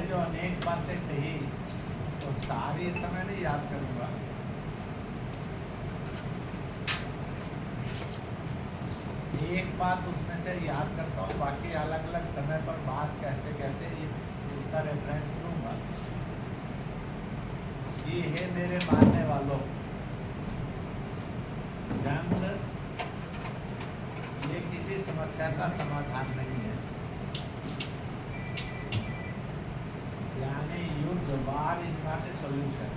जो अनेक बातें कही तो सारी इस समय नहीं याद करूँगा। एक बात उसमें से याद करता हूँ, बाकी अलग अलग समय पर बात कहते कहते उसका रेफरेंस लूँगा। ये है मेरे मानने वालों, जंग ये किसी समस्या का समाधान नहीं है। यानी युद्ध वार इज नॉट ए सॉल्यूशन।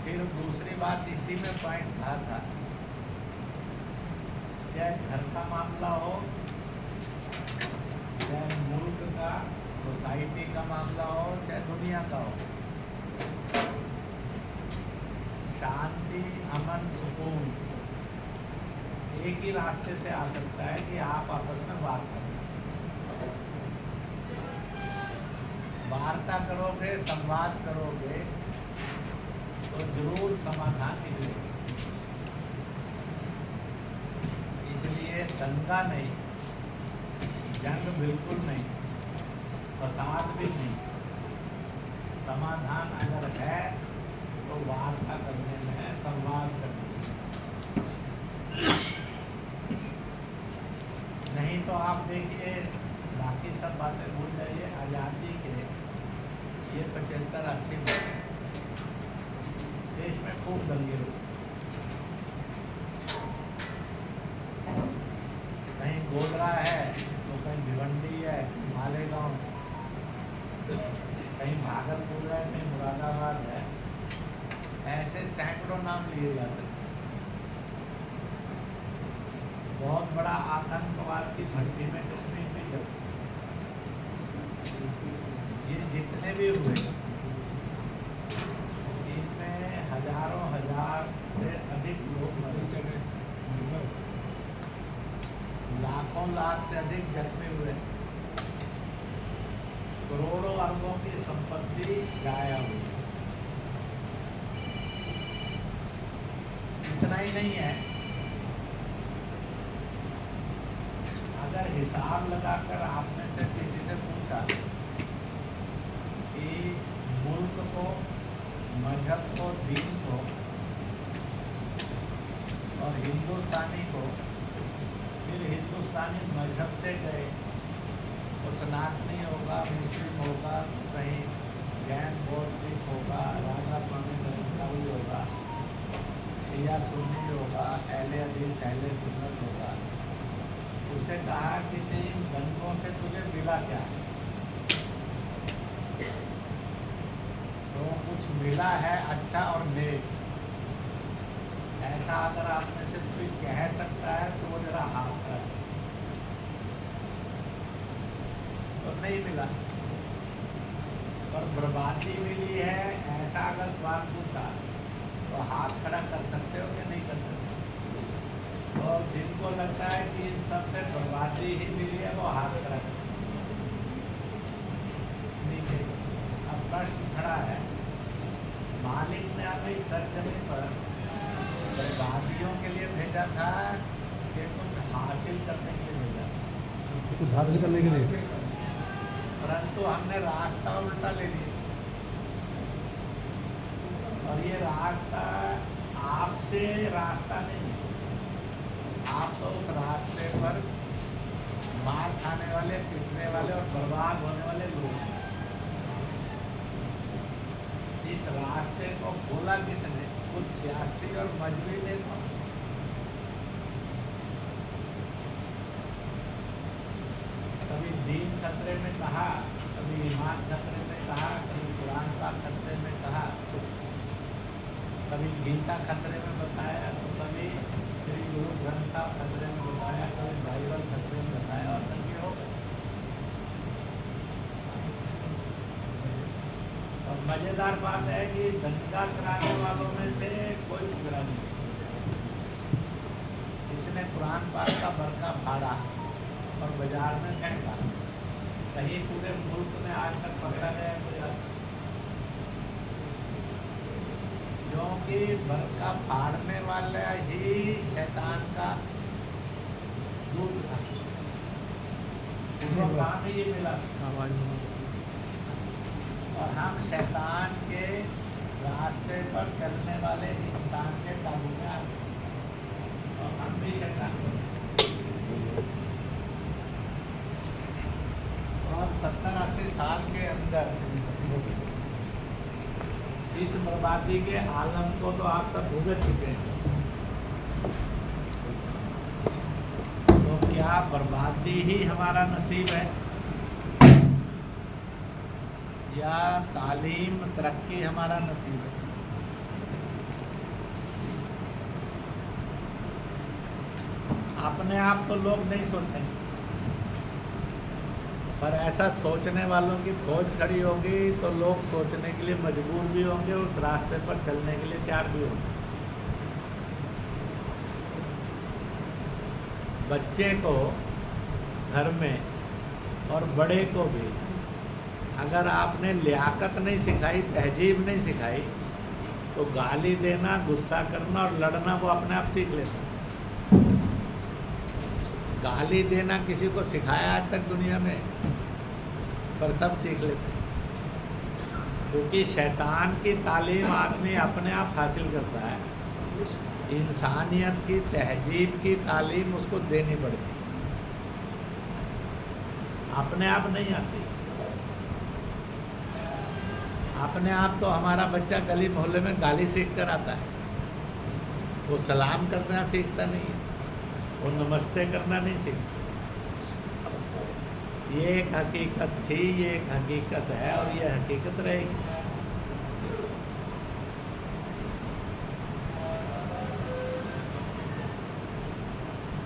फिर दूसरी बात इसी में पॉइंट था, चाहे घर का मामला हो, चाहे मुल्क का सोसाइटी का मामला हो, चाहे दुनिया का हो, शांति अमन सुकून एक ही रास्ते से आ सकता है कि आप आपस में बात करें। वार्ता करोगे, संवाद करोगे तो जरूर समाधान निकलेगा। इसलिए दंगा नहीं, जंग बिल्कुल नहीं, फसाद भी नहीं। समाधान अगर है तो वार्ता करने में, संवाद करने में। नहीं तो आप देखिए, बाकी सब बातें भूल जाइए। आज़ादी के ये 75-80 देश में खूब दंगे हुए, कहीं गोधरा है तो कहीं भिवंडी है, मालेगांव, कहीं भागलपुर है, कहीं मुरादाबाद है। ऐसे सैकड़ों नाम लिए जा सकते। बहुत बड़ा आतंकवाद की भट्टी में कश्मीर में जब ये जितने भी हुए, इनमें हजारों हजार से अधिक लोग, लाखों लाख से अधिक जख्मी हुए, करोड़ों अरबों की संपत्ति गायब हुई। इतना ही नहीं है, अगर हिसाब लगाकर आपने से किसी से पूछा कि मुल्क को, मजहब को, दीन को और हिंदुस्तानी को, फिर हिंदुस्तानी मजहब से गए तो सनातनी होगा, मुस्लिम होगा, कहीं जैन बौद्ध सिख होगा, राधा स्वामी नरसिंहावी होगा, शिया सुन्नी होगा, अहले हदीस अहले सुन्नत होगा। उससे कहा कि इन दंगों से तुझे मिला क्या? तो कुछ मिला है अच्छा और नेक। ऐसा अगर आप में से कोई कह सकता है तो वो जरा हाथ कर। तो नहीं मिला, पर बर्बादी मिली है, ऐसा अगर सवाल पूछा तो हाथ खड़ा कर सकते हो कि नहीं कर सकते? और जिनको लगता है कि इन सबसे बर्बादी ही मिली है वो हाथ खड़ा कर सकते। अब प्रश्न खड़ा है, मालिक ने हमें इस सरजमीन पर बर्बादियों के लिए भेजा था कि कुछ हासिल करने के लिए भेजा? कुछ हासिल करने के लिए। परंतु हमने रास्ता उल्टा ले लिया, और ये रास्ता आपसे रास्ता नहीं है। आप तो उस रास्ते पर मार खाने वाले, पिटने वाले और बर्बाद होने वाले लोग हैं। इस रास्ते को खोला किसने? कुछ सियासी और मजहबी नेता। कभी दीन खतरे में कहा, कभी ईमान खतरे में कहा, कभी कुरान का खतरे में कहा, कभी गीता खतरे में बताया, तो कभी श्री गुरु ग्रंथ साहब खतरे में बताया, कभी बाइबल खतरे में बताया, और तंगे हो गए। और मजेदार बात है कि दंगा कराने वालों में से कोई बिगड़ा नहीं। इसने कुरान पाक का बरका फाड़ा और बाजार में फेंका। कहीं पूरे मुल्क में आज तक पकड़ा गया कोई? क्योंकि बरका फाड़ने वाला ही शैतान का दूध था। काम ही ये मिला। और हम शैतान के रास्ते पर चलने वाले इंसान के काबू में आ गए और हम भी शैतान बने। और 70-80 साल के अंदर इस बर्बादी के आलम को तो आप सब भुगत चुके हैं। तो क्या बर्बादी ही हमारा नसीब है या तालीम तरक्की हमारा नसीब है? अपने आप तो लोग नहीं सोचते, पर ऐसा सोचने वालों की फौज खड़ी होगी तो लोग सोचने के लिए मजबूर भी होंगे, उस रास्ते पर चलने के लिए तैयार भी होंगे। बच्चे को घर में और बड़े को भी अगर आपने लियाकत नहीं सिखाई, तहजीब नहीं सिखाई, तो गाली देना, गुस्सा करना और लड़ना वो अपने आप सीख लेता। गाली देना किसी को सिखाया आज तक दुनिया में, पर सब सीख लेते हैं, क्योंकि शैतान की तालीम आदमी अपने आप हासिल करता है। इंसानियत की, तहजीब की तालीम उसको देनी पड़ती, अपने आप नहीं आती। अपने आप तो हमारा बच्चा गली मोहल्ले में गाली सीख कर आता है, वो सलाम करना सीखता नहीं है, वो नमस्ते करना नहीं सीखता। ये एक हकीकत थी, ये एक हकीकत है और ये हकीकत रहेगी।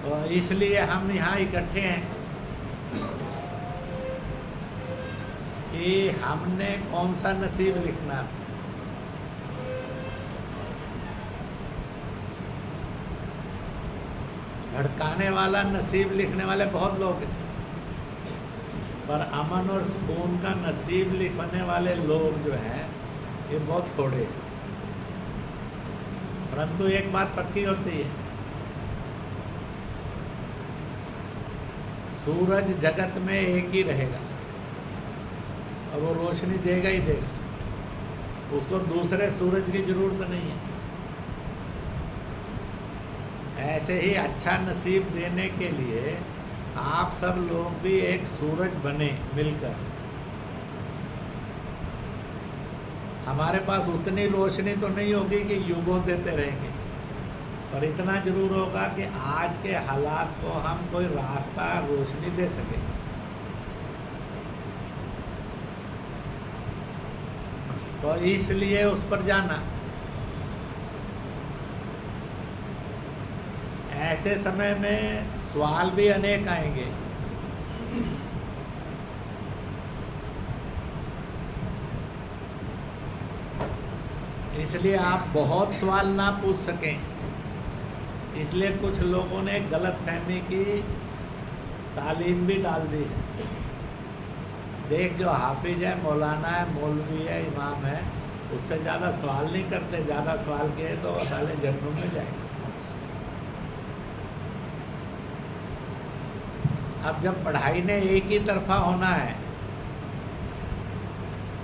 तो इसलिए हम यहाँ इकट्ठे हैं कि हमने कौन सा नसीब लिखना। भड़काने वाला नसीब लिखने वाले बहुत लोग हैं, पर अमन और सुकून का नसीब लिखने वाले लोग जो हैं ये बहुत थोड़े हैं। परंतु एक बात पक्की होती है, सूरज जगत में एक ही रहेगा और वो रोशनी देगा ही देगा, उसको दूसरे सूरज की जरूरत नहीं है। ऐसे ही अच्छा नसीब देने के लिए आप सब लोग भी एक सूरज बने मिलकर। हमारे पास उतनी रोशनी तो नहीं होगी कि युगों देते रहेंगे, पर इतना जरूर होगा कि आज के हालात को हम कोई रास्ता, रोशनी दे सके। तो इसलिए उस पर जाना। ऐसे समय में सवाल भी अनेक आएंगे, इसलिए आप बहुत सवाल ना पूछ सकें, इसलिए कुछ लोगों ने गलतफहमी की तालीम भी डाल दी है। देख, जो हाफिज है, मौलाना है, मौलवी है, इमाम है, उससे ज़्यादा सवाल नहीं करते। ज़्यादा सवाल किए तो साले जहन्नुम में जाएंगे। अब जब पढ़ाई ने एक ही तरफा होना है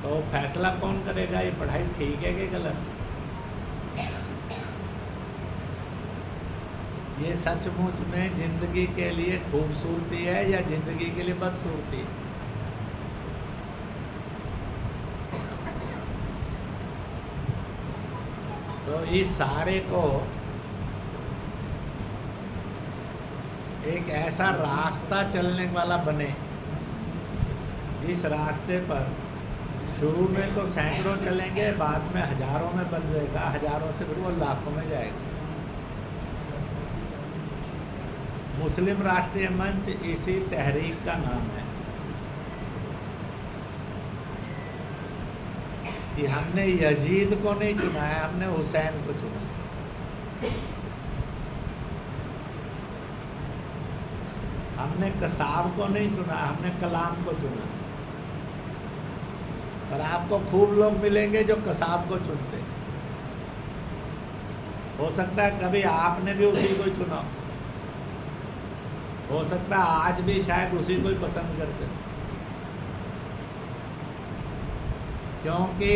तो फैसला कौन करेगा ये पढ़ाई ठीक है कि गलत? ये सचमुच में जिंदगी के लिए खूबसूरती है या जिंदगी के लिए बदसूरती है? तो इस सारे को एक ऐसा रास्ता चलने वाला बने जिस रास्ते पर शुरू में तो सैकड़ों चलेंगे, बाद में हजारों में बन जाएगा, हजारों से फिर वो लाखों में जाएगा। मुस्लिम राष्ट्रीय मंच इसी तहरीक का नाम है कि हमने यजीद को नहीं चुना है, हमने हुसैन को चुना। हमने कसाब को नहीं चुना, हमने कलाम को चुना। पर आपको खूब लोग मिलेंगे जो कसाब को चुनते। हो सकता है कभी आपने भी उसी को चुना, हो सकता है आज भी शायद उसी को ही पसंद करते। क्योंकि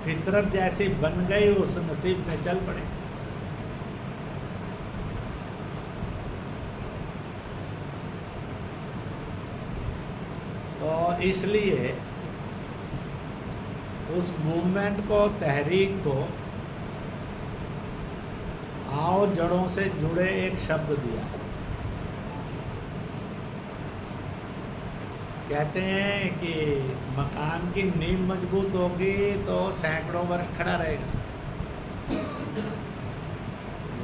फितरत जैसी बन गई, उस नसीब में चल पड़े। तो इसलिए उस मूवमेंट को, तहरीक को आओ जड़ों से जुड़े एक शब्द दिया। कहते हैं कि मकान की नींव मजबूत होगी तो सैकड़ों वर्ष खड़ा रहेगा।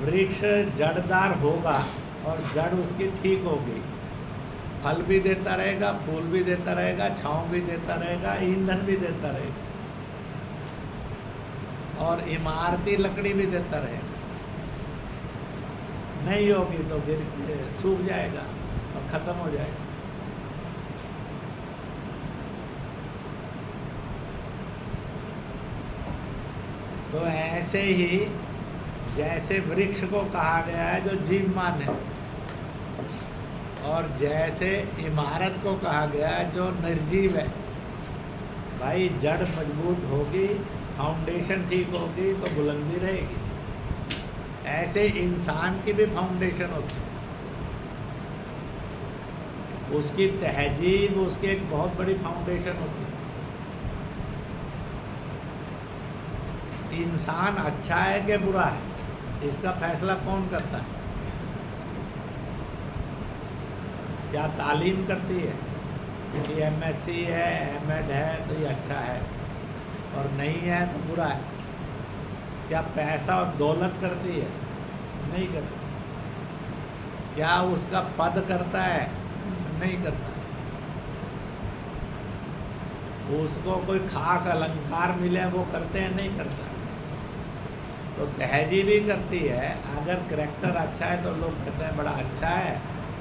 वृक्ष जड़दार होगा और जड़ उसकी ठीक होगी, फल भी देता रहेगा, फूल भी देता रहेगा, छांव भी देता रहेगा, ईंधन भी देता रहेगा और इमारती लकड़ी भी देता रहेगा। नहीं होगी तो गिर सूख जाएगा और खत्म हो जाएगा। तो ऐसे ही जैसे वृक्ष को कहा गया है जो जीवमान है, और जैसे इमारत को कहा गया है जो निर्जीव है। भाई जड़ मजबूत होगी, फाउंडेशन ठीक होगी तो बुलंदी रहेगी। ऐसे इंसान की भी फाउंडेशन होती है, उसकी तहजीब उसकी एक बहुत बड़ी फाउंडेशन होती है। इंसान अच्छा है कि बुरा है, इसका फैसला कौन करता है? क्या तालीम करती है कि MSc है, M.Ed है तो ये अच्छा है, और नहीं है तो बुरा है? क्या पैसा और दौलत करती है? नहीं करती। क्या उसका पद करता है? नहीं करता। उसको कोई खास अलंकार मिले वो करते हैं? नहीं करता। तो तहजीब ही करती है। अगर करैक्टर अच्छा है तो लोग कहते हैं बड़ा अच्छा है,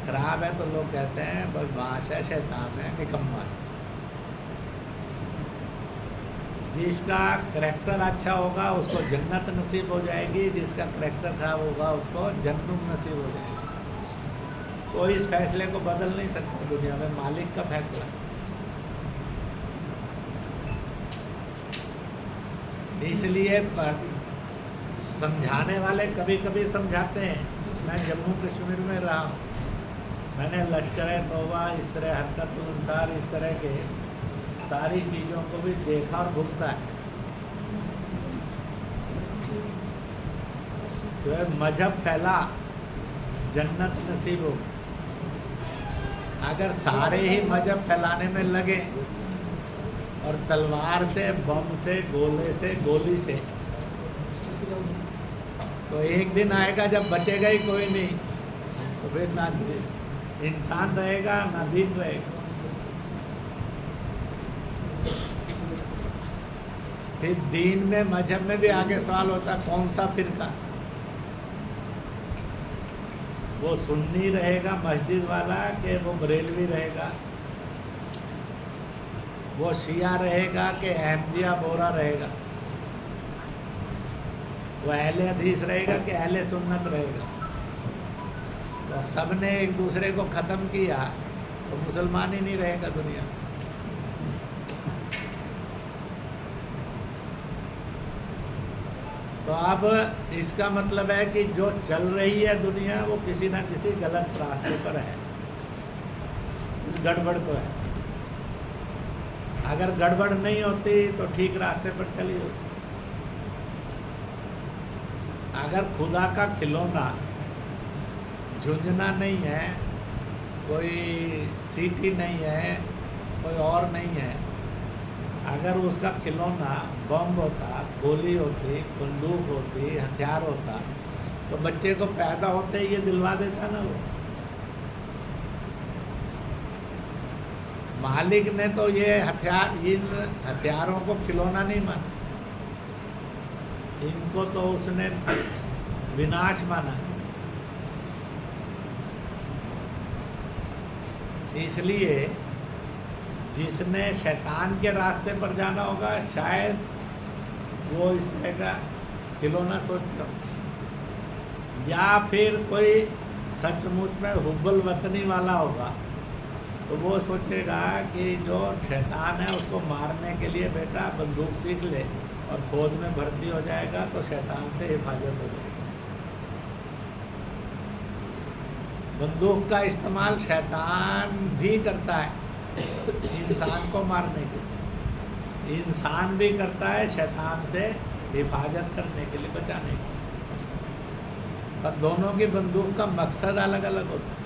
खराब है तो लोग कहते हैं बदमाश है, शैतान है, निकम्मा है। जिसका करैक्टर अच्छा होगा उसको जन्नत नसीब हो जाएगी, जिसका करैक्टर खराब होगा उसको जहन्नुम नसीब हो जाएगी। कोई इस फैसले को बदल नहीं सकता दुनिया में, मालिक का फैसला। इसलिए समझाने वाले कभी कभी समझाते हैं। मैं जम्मू कश्मीर में रहा हूँ, मैंने लश्कर-ए-तौबा, इस तरह हरकत-उल-अंसार, इस तरह के सारी चीज़ों को भी देखा और भुगता है। तो मजहब फैला, जन्नत नसीब हो। अगर सारे ही मजहब फैलाने में लगे और तलवार से, बम से, गोले से, गोली से, तो एक दिन आएगा जब बचेगा ही कोई नहीं। तो फिर ना इंसान रहेगा ना दीन रहेगा। फिर दीन में, मजहब में भी आगे सवाल होता है कौन सा फिरका? वो सुन्नी रहेगा मस्जिद वाला कि वो बरेलवी रहेगा? वो शिया रहेगा कि अहमदिया बोरा रहेगा? वो अहले हदीस रहेगा कि अहले सुन्नत रहेगा? तो सब ने एक दूसरे को ख़त्म किया तो मुसलमान ही नहीं रहेगा दुनिया में। तो अब इसका मतलब है कि जो चल रही है दुनिया वो किसी ना किसी गलत रास्ते पर है, कुछ गड़बड़ तो है। अगर गड़बड़ नहीं होती तो ठीक रास्ते पर चली होती। अगर खुदा का खिलौना झुंझुना नहीं है, कोई सीटी नहीं है, कोई और नहीं है, अगर उसका खिलौना बम होता, गोली होती, बंदूक होती, हथियार होता, तो बच्चे को पैदा होते ही ये दिलवा देता ना वो। मालिक ने तो ये हथियार, इन हथियारों को खिलौना नहीं माना, इनको तो उसने विनाश माना। इसलिए जिसने शैतान के रास्ते पर जाना होगा शायद वो इस तरह का खिलौना सोचता हो, या फिर कोई सचमुच में हुब्बुल वतनी वाला होगा तो वो सोचेगा कि जो शैतान है उसको मारने के लिए बेटा बंदूक सीख ले और फौज में भर्ती हो जाएगा तो शैतान से हिफाजत हो जाएगी। बंदूक का इस्तेमाल शैतान भी करता है इंसान को मारने के लिए, इंसान भी करता है शैतान से हिफाजत करने के लिए, बचाने के लिए, पर दोनों की बंदूक का मकसद अलग अलग होता है।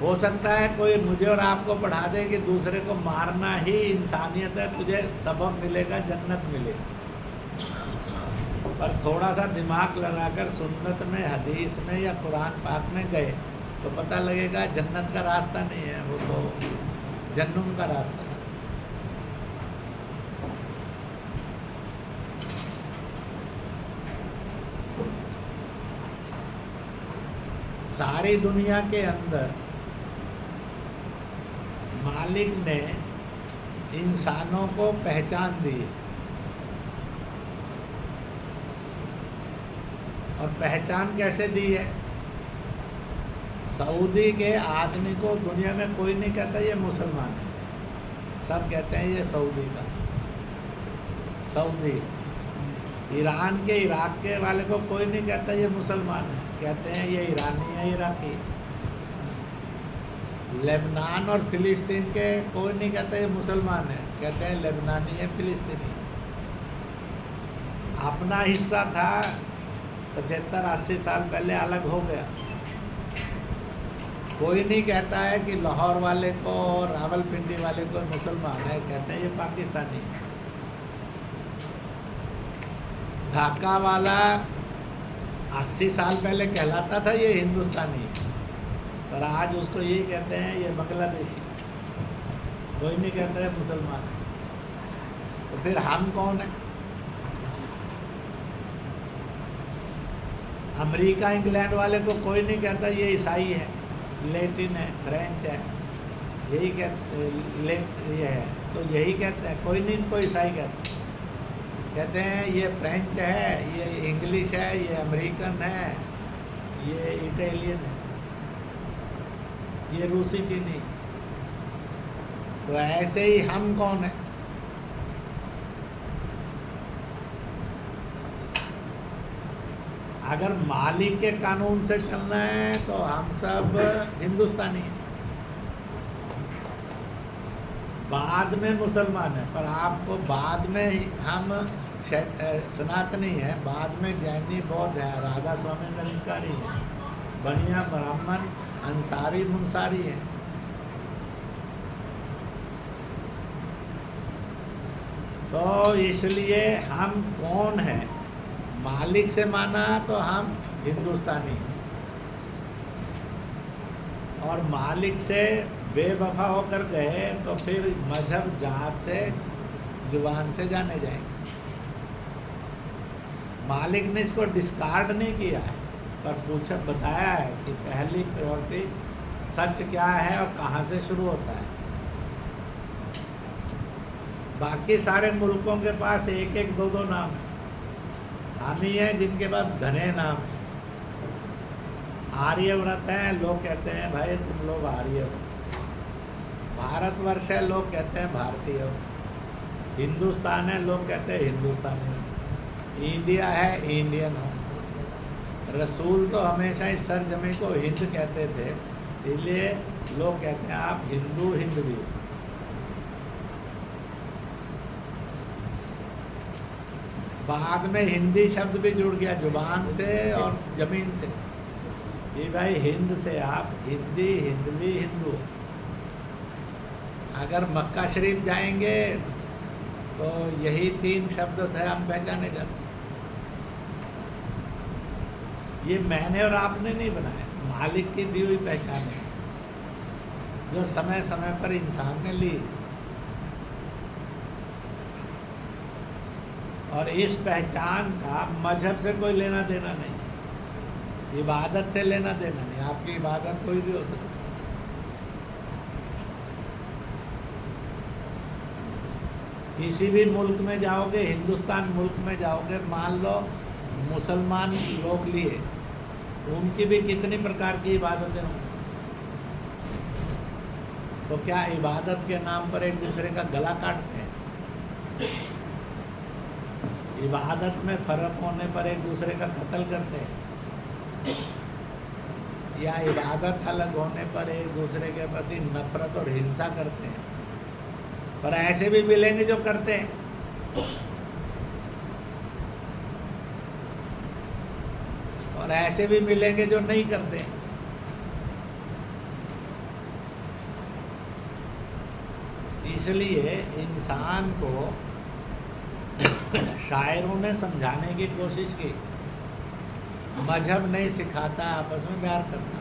हो सकता है कोई मुझे और आपको पढ़ा दे कि दूसरे को मारना ही इंसानियत है, तुझे सबक मिलेगा, जन्नत मिलेगी, पर थोड़ा सा दिमाग लगाकर सुन्नत में, हदीस में या कुरान पाक में गए तो पता लगेगा जन्नत का रास्ता नहीं है, वो तो जन्नुम का रास्ता है। सारी दुनिया के अंदर मालिक ने इंसानों को पहचान दी और पहचान कैसे दी है? सऊदी के आदमी को दुनिया में कोई नहीं कहता ये मुसलमान है, सब कहते हैं ये सऊदी का, सऊदी। ईरान के, इराक के वाले को कोई नहीं कहता ये मुसलमान है, कहते हैं ये ईरानी है, इराकी। लेबनान और फिलिस्तीन के कोई नहीं कहता ये मुसलमान है, कहते हैं लेबनानी है, फिलिस्तीनी। अपना हिस्सा था 75-80 साल पहले अलग हो गया। कोई नहीं कहता है कि लाहौर वाले को और रावलपिंडी वाले को मुसलमान है, कहते हैं ये पाकिस्तानी। ढाका वाला 80 साल पहले कहलाता था ये हिंदुस्तानी, पर आज उसको यही कहते हैं ये बांग्लादेशी, कोई नहीं कहता है मुसलमान। तो फिर हम कौन है? अमेरिका इंग्लैंड वाले को कोई नहीं कहता ये ईसाई है, लैटिन है, फ्रेंच है, यही कहते ये है, तो यही कहते हैं, कोई नहीं इनको ईसाई कहते। कहते हैं ये फ्रेंच है, ये इंग्लिश है, ये अमेरिकन है, ये इटालियन है, ये रूसी चीनी। तो ऐसे ही हम कौन है? अगर मालिक के कानून से चलना है तो हम सब हिंदुस्तानी हैं, बाद में मुसलमान हैं, पर आपको बाद में हम सनातनी हैं, बाद में जैनी, बौद्ध है, राधा स्वामी निरंकारी है, बनिया ब्राह्मण, अंसारी, मुंसारी हैं। तो इसलिए हम कौन हैं? मालिक से माना तो हम हिंदुस्तानी, और मालिक से बेवफा होकर गए तो फिर मजहब, जात से, जुबान से जाने जाएंगे। मालिक ने इसको डिस्कार्ड नहीं किया है, पर पूछा, बताया है कि पहली प्रायोरिटी सच क्या है और कहाँ से शुरू होता है। बाकी सारे मुल्कों के पास एक एक दो दो नाम है, हम ही हैं जिनके पास घने नाम है। आर्यव्रत हैं, लोग कहते हैं भाई तुम लोग आर्य हो। भारतवर्ष है, लोग कहते हैं भारतीय हो। हिंदुस्तान है, लोग कहते हैं हिंदुस्तानी हो। इंडिया है, इंडियन हो। रसूल तो हमेशा इस सरजमी को हिंद कहते थे, इसलिए लोग कहते हैं आप हिंदू, हिंदवी। बाद में हिंदी शब्द भी जुड़ गया जुबान से और ज़मीन से, ये भाई हिंद से आप हिंदी, हिंदवी, हिंदू। अगर मक्का शरीफ जाएंगे तो यही 3 शब्द थे, हम पहचाने जाते। ये मैंने और आपने नहीं बनाया, मालिक की दी हुई पहचान है, जो समय समय पर इंसान ने ली। और इस पहचान का मजहब से कोई लेना देना नहीं, इबादत से लेना देना नहीं। आपकी इबादत कोई भी हो सकती। किसी भी मुल्क में जाओगे, हिंदुस्तान मुल्क में जाओगे, मान लो मुसलमान लोग लिए, उनकी भी कितनी प्रकार की इबादतें हों। तो क्या इबादत के नाम पर एक दूसरे का गला काटते हैं? इबादत में फर्क होने पर एक दूसरे का कत्ल करते हैं, या इबादत अलग होने पर एक दूसरे के प्रति नफरत और हिंसा करते हैं? पर ऐसे भी मिलेंगे जो करते हैं। और ऐसे भी मिलेंगे जो नहीं करते। इसलिए इंसान को शायरों ने समझाने की कोशिश की, मजहब नहीं सिखाता आपस में प्यार करना,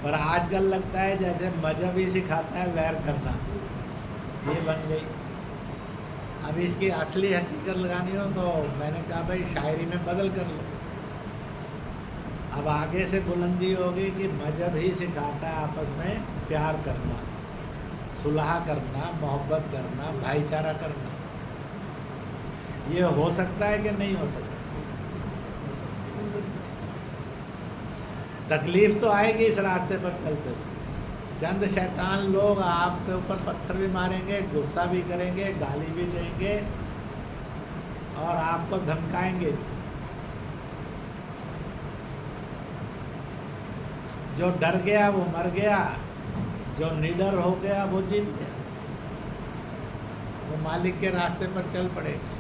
पर आजकल लगता है जैसे मजहब ही सिखाता है वैर करना। ये बन गई। अब इसकी असली हकीकत लगानी हो तो मैंने कहा भाई शायरी में बदल कर लो। अब आगे से बुलंदी होगी कि मजहब ही सिखाता है आपस में प्यार करना, सुलह करना, मोहब्बत करना, भाईचारा करना। ये हो सकता है कि नहीं हो सकता? तकलीफ तो आएगी इस रास्ते पर चलते हुए। चंद शैतान लोग आपके ऊपर पत्थर भी मारेंगे, गुस्सा भी करेंगे, गाली भी देंगे और आपको धमकाएंगे। जो डर गया वो मर गया, जो निडर हो गया वो जीत गया, वो मालिक के रास्ते पर चल पड़ेगा।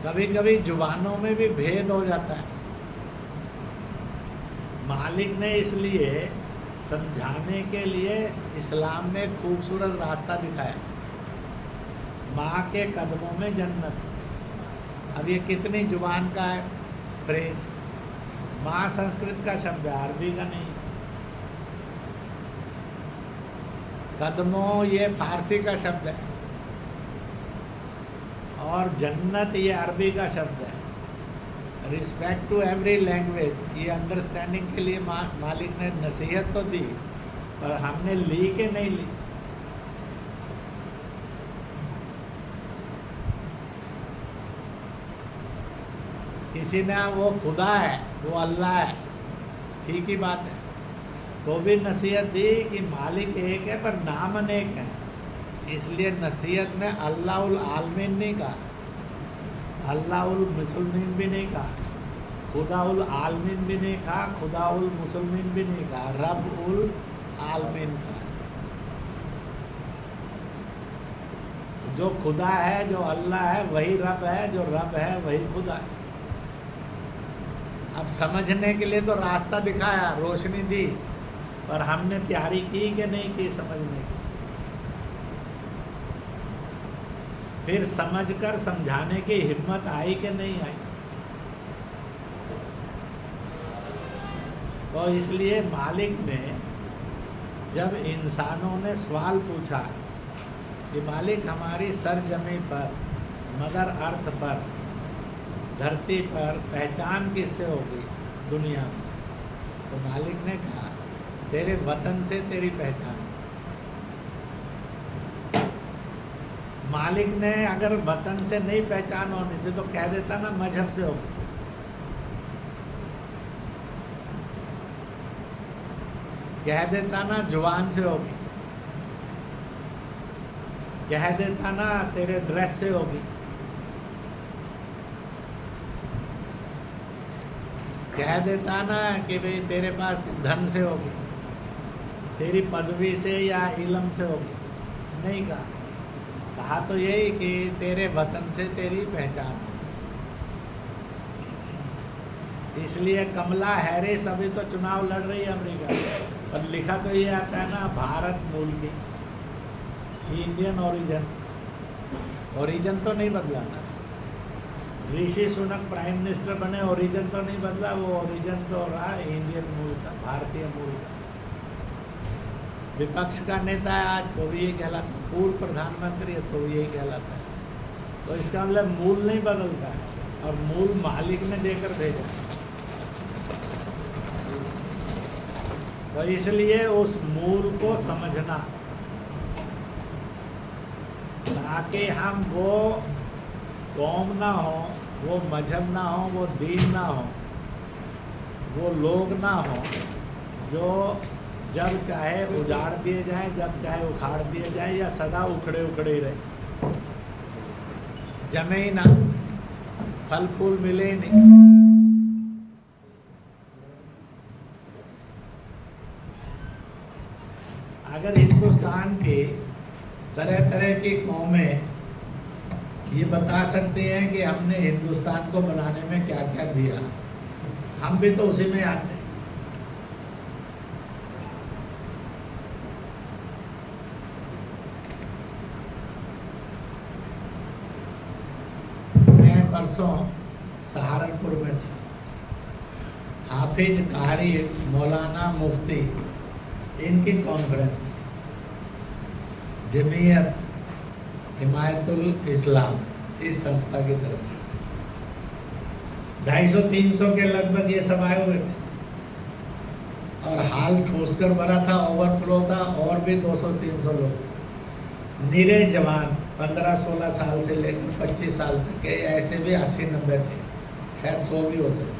कभी कभी जुबानों में भी भेद हो जाता है। मालिक ने इसलिए समझाने के लिए इस्लाम ने खूबसूरत रास्ता दिखाया, माँ के कदमों में जन्नत। अब ये कितनी जुबान का है फ्रेज। माँ संस्कृत का शब्द है, अरबी का नहीं। कदमों ये फारसी का शब्द है, और जन्नत ये अरबी का शब्द है। रिस्पेक्ट टू एवरी लैंग्वेज, ये अंडरस्टैंडिंग के लिए मालिक ने नसीहत तो दी, पर हमने ली कि नहीं ली। किसी ने वो खुदा है, वो अल्लाह है, ठीक ही बात है, तो भी नसीहत दी कि मालिक एक है पर नाम अनेक है। इसलिए नसीहत में अल्लाहुल आलमीन नहीं कहा, अल्लाहुल मुसलमीन भी नहीं कहा, खुदाउल आलमीन भी नहीं कहा, खुदाउल मुसलमीन भी नहीं कहा, रबउल आलमीन कहा। जो खुदा है, जो अल्लाह है वही रब है, जो रब है वही खुदा है। अब समझने के लिए तो रास्ता दिखाया, रोशनी दी, पर हमने तैयारी की कि नहीं की समझने की? फिर समझकर समझाने की हिम्मत आई कि नहीं आई? तो इसलिए मालिक ने जब इंसानों ने सवाल पूछा कि मालिक हमारी सरजमी पर, मदर अर्थ पर, धरती पर पहचान किससे होगी दुनिया में, तो मालिक ने कहा तेरे वतन से तेरी पहचान। मालिक ने अगर वतन से नहीं पहचान होनी थी तो कह देता ना मजहब से होगी। कह देता ना जुबान से होगी, कह देता ना तेरे ड्रेस से होगी, कह देता ना कि भाई तेरे पास धन से होगी, तेरी पदवी से या इल्म से होगी। नहीं कहा, कहा तो यही कि तेरे वतन से तेरी पहचान। इसलिए कमला हैरिस अभी तो चुनाव लड़ रही है अमेरिका में, पर लिखा तो ये आता है ना भारत मूल की, इंडियन ओरिजिन। ओरिजिन तो नहीं बदला ना। ऋषि सुनक प्राइम मिनिस्टर बने, ओरिजिन तो नहीं बदला, वो ओरिजिन तो रहा इंडियन मूल का, भारतीय मूल का। विपक्ष का नेता है आज तो भी यही कहलाता है, पूर्व प्रधानमंत्री है तो भी यही कहलाता है। तो इसका मतलब मूल नहीं बदलता है, और मूल मालिक ने देकर भेजा। तो इसलिए उस मूल को समझना, ताकि हम वो कौम ना हो, वो मजहब ना हो, वो दीन ना हो, वो लोग ना हो जो जब चाहे उजाड़ दिए जाएं, जब चाहे उखाड़ दिए जाएं या सदा उखड़े उखड़े ही रहे, जमे ही ना, फल फूल मिले ही नहीं। अगर हिंदुस्तान की तरह तरह की कौमें ये बता सकते हैं कि हमने हिंदुस्तान को बनाने में क्या क्या दिया, हम भी तो उसी में आते हैं। मैं परसों सहारनपुर में था, हाफिज, कारी, मौलाना, मुफ्ती, इनकी कॉन्फ्रेंस थी। जमीयत हिमायतुल इस्लाम इस संस्था की तरफ से 250-300 के लगभग ये सब आए हुए थे और हाल ठोस कर भरा था, ओवरफ्लो था, और भी 200-300 लोग नीरे जवान 15-16 साल से लेकर 25 साल तक के, ऐसे भी 80-90 थे, शायद 100 भी हो सके,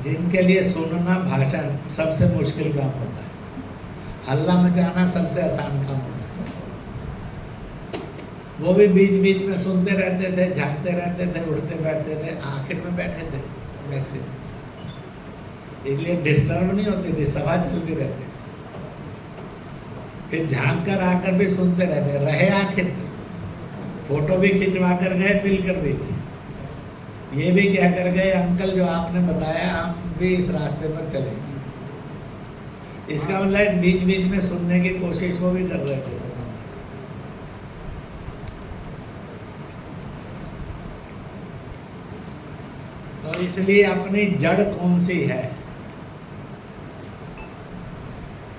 जिनके लिए सुनना भाषण सबसे मुश्किल काम होता है, हल्ला मचाना सबसे आसान काम होता है। वो भी बीच बीच में सुनते रहते थे, झांकते रहते थे, उठते बैठते थे, आखिर में बैठे थे मैक्सिमम, इसलिए डिस्टर्ब नहीं होती थी, सभा चलती रहती थी। फिर झांक कर आकर भी सुनते रहते रहे आखिर तक, फोटो भी खिंचवा कर गए, मिल कर भी गए। ये भी क्या कर गए, अंकल जो आपने बताया हम भी इस रास्ते पर चलेंगे। इसका मतलब बीच बीच में सुनने की कोशिश वो भी कर रहे थे सब। तो इसलिए अपनी जड़ कौन सी है,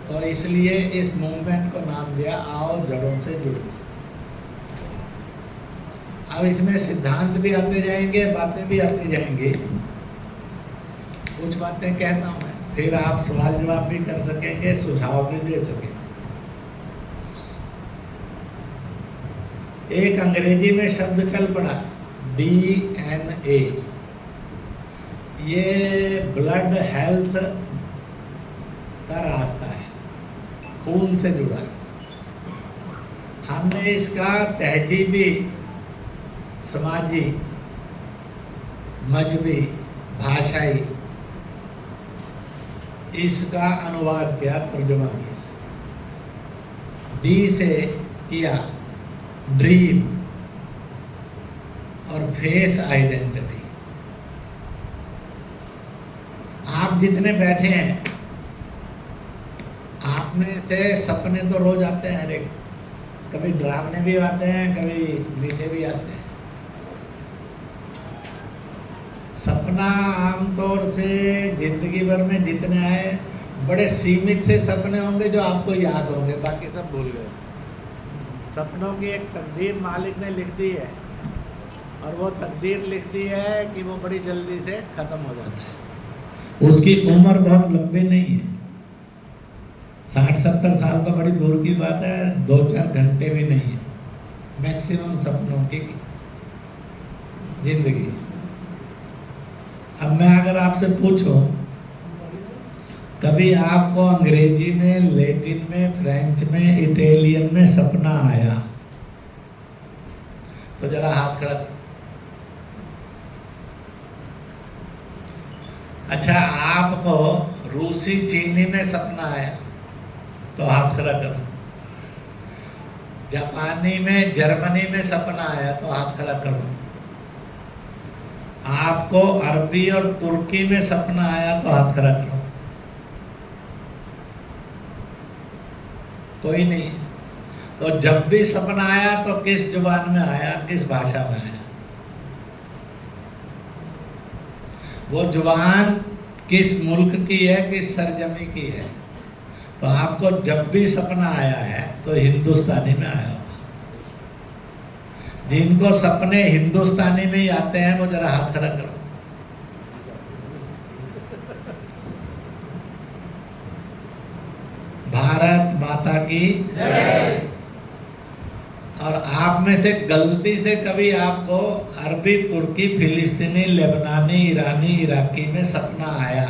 तो इसलिए इस मूवमेंट को नाम दिया आओ जड़ों से जुड़ो। अब इसमें सिद्धांत भी आते जाएंगे, बातें भी आती जाएंगी, कुछ बातें कहता हूं मैं, फिर आप सवाल जवाब भी कर सकेंगे, सुझाव भी दे सकेंगे। एक अंग्रेजी में शब्द चल पड़ा DNA, ये ब्लड हेल्थ का रास्ता है, खून से जुड़ा है। हमने इसका तहजीबी, समाजी, मजहबी, भाषाई इसका अनुवाद किया, तर्जुमा किया। डी से किया ड्रीम और फेस आइडेंटिटी। आप जितने बैठे हैं, आप में से सपने तो रोज आते हैं, हर एक, कभी डरावने भी आते हैं, कभी मीठे भी आते हैं। सपना आमतौर से जिंदगी भर में जितने आए, बड़े सीमित से सपने होंगे जो आपको याद होंगे, बाकी सब भूल गए। सपनों की एक तकदीर मालिक ने लिख दी है, और वो तकदीर लिख दी है कि वो बड़ी जल्दी से खत्म हो जाता है। उसकी उम्र बहुत लंबी नहीं है, 60-70 साल तो बड़ी दूर की बात है, 2-4 घंटे भी नहीं है मैक्सिमम सपनों की जिंदगी। अब मैं अगर आपसे पूछूं, कभी आपको अंग्रेजी में, लैटिन में, फ्रेंच में, इटालियन में सपना आया तो जरा हाथ खड़ा करो। अच्छा, आपको रूसी, चीनी में सपना आया तो हाथ खड़ा करो। जापानी में, जर्मनी में सपना आया तो हाथ खड़ा करो। आपको अरबी और तुर्की में सपना आया तो हाथ खड़ा करो। कोई नहीं। तो जब भी सपना आया तो किस जुबान में आया, किस भाषा में आया? वो जुबान किस मुल्क की है, किस सरजमी की है? तो आपको जब भी सपना आया है तो हिंदुस्तानी में आया होगा। जिनको सपने हिंदुस्तानी में ही आते हैं वो जरा हाथ खड़ा करो। भारत माता की जय। और आप में से गलती से कभी आपको अरबी, तुर्की, फिलिस्तीनी, लेबनानी, ईरानी, इराकी में सपना आया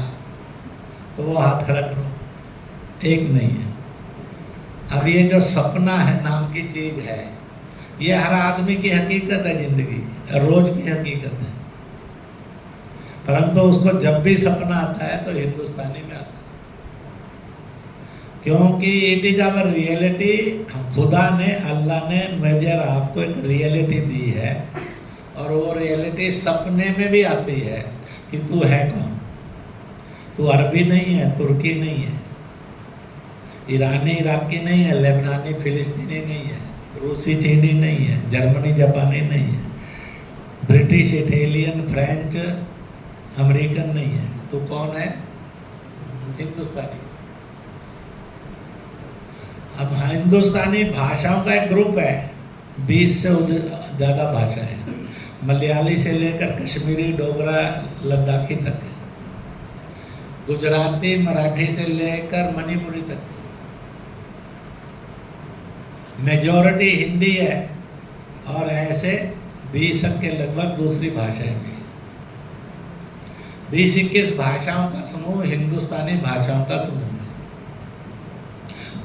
तो वो हाथ खड़ा करो। एक नहीं है। अब ये जो सपना है नाम की चीज है, ये हर आदमी की हकीकत है, जिंदगी रोज की हकीकत है। परंतु उसको जब भी सपना आता है तो हिंदुस्तानी में आता है, क्योंकि इट इज अवर रियलिटी। खुदा ने, अल्लाह ने मुझे और आपको एक रियलिटी दी है, और वो रियलिटी सपने में भी आती है कि तू है कौन। तू अरबी नहीं है, तुर्की नहीं है, ईरानी, इराकी नहीं है, लेबनानी, फिलिस्तीनी नहीं है, रूसी, चीनी नहीं है, जर्मनी, जापानी नहीं है, ब्रिटिश, इटालियन, फ्रेंच, अमेरिकन नहीं है। तू कौन है? हिंदुस्तानी। अब हिंदुस्तानी भाषाओं का एक ग्रुप है, 20 से ज़्यादा भाषा है, मलयाली से लेकर कश्मीरी, डोगरा, लद्दाखी तक है, गुजराती, मराठी से लेकर मणिपुरी तक। मेजॉरिटी हिंदी है, और ऐसे 20 के लगभग दूसरी भाषाएं भी। 20-21 भाषाओं का समूह हिंदुस्तानी भाषाओं का समूह है,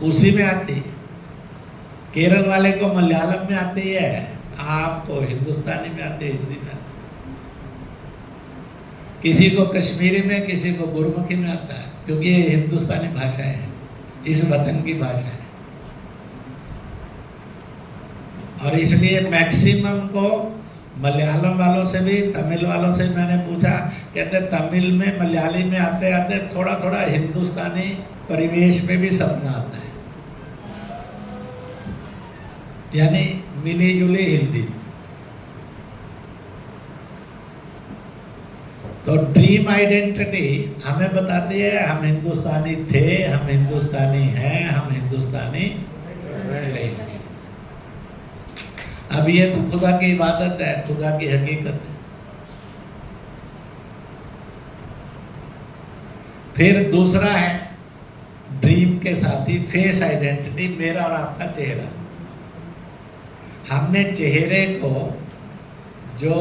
उसी में आती है। केरल वाले को मलयालम में आती है, आपको हिंदुस्तानी में आती है, हिंदी में आती है। किसी को कश्मीरी में, किसी को गुरमुखी में आता है, क्योंकि ये हिंदुस्तानी भाषा है, इस वतन की भाषा है। और इसलिए मैक्सिमम को मलयालम वालों से भी, तमिल वालों से मैंने पूछा, कहते तमिल में, मलयाली में आते आते थोड़ा थोड़ा हिंदुस्तानी परिवेश में भी सपना आता है, यानी मिली जुली हिंदी। तो ड्रीम आइडेंटिटी हमें बताती है हम हिंदुस्तानी थे, हम हिंदुस्तानी हैं, हम हिंदुस्तानी रहेंगे। अब ये तो खुदा की इबादत है, खुदा की हकीकत है। फिर दूसरा है ड्रीम के साथ ही फेस आइडेंटिटी, मेरा और आपका चेहरा। हमने चेहरे को जो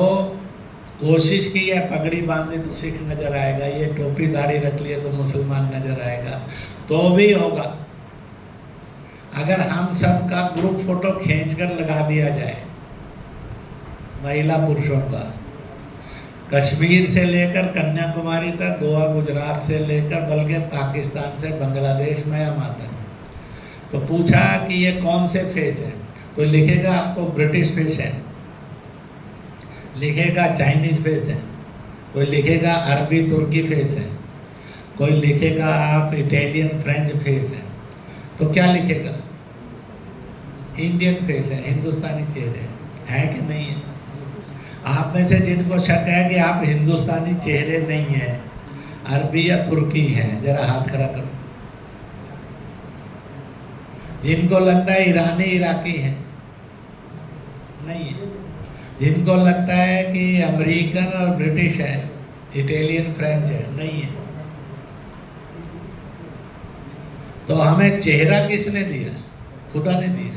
कोशिश की है, पगड़ी बांधे तो सिख नजर आएगा, ये टोपी दाढ़ी रख लिए तो मुसलमान नजर आएगा, तो भी होगा। अगर हम सब का ग्रुप फोटो खींचकर लगा दिया जाए, महिला पुरुषों का, कश्मीर से लेकर कन्याकुमारी तक, गोवा, गुजरात से लेकर बल्कि पाकिस्तान से बांग्लादेश, म्यांमार तक, तो पूछा कि ये कौन से फेस है, कोई लिखेगा आपको ब्रिटिश फेस है, लिखेगा चाइनीज फेस है, कोई लिखेगा अरबी, तुर्की फेस है, कोई लिखेगा आप इटालियन, फ्रेंच फेस है, तो क्या लिखेगा? इंडियन फेस है, हिंदुस्तानी चेहरे है कि नहीं है? आप में से जिनको शक है कि आप हिंदुस्तानी चेहरे नहीं है, अरबी या तुर्की है, जरा हाथ खड़ा करो। जिनको लगता है ईरानी, इराकी है, नहीं है। जिनको लगता है कि अमेरिकन और ब्रिटिश है, इटालियन, फ्रेंच है, नहीं है। तो हमें चेहरा किसने दिया? खुदा ने दिया।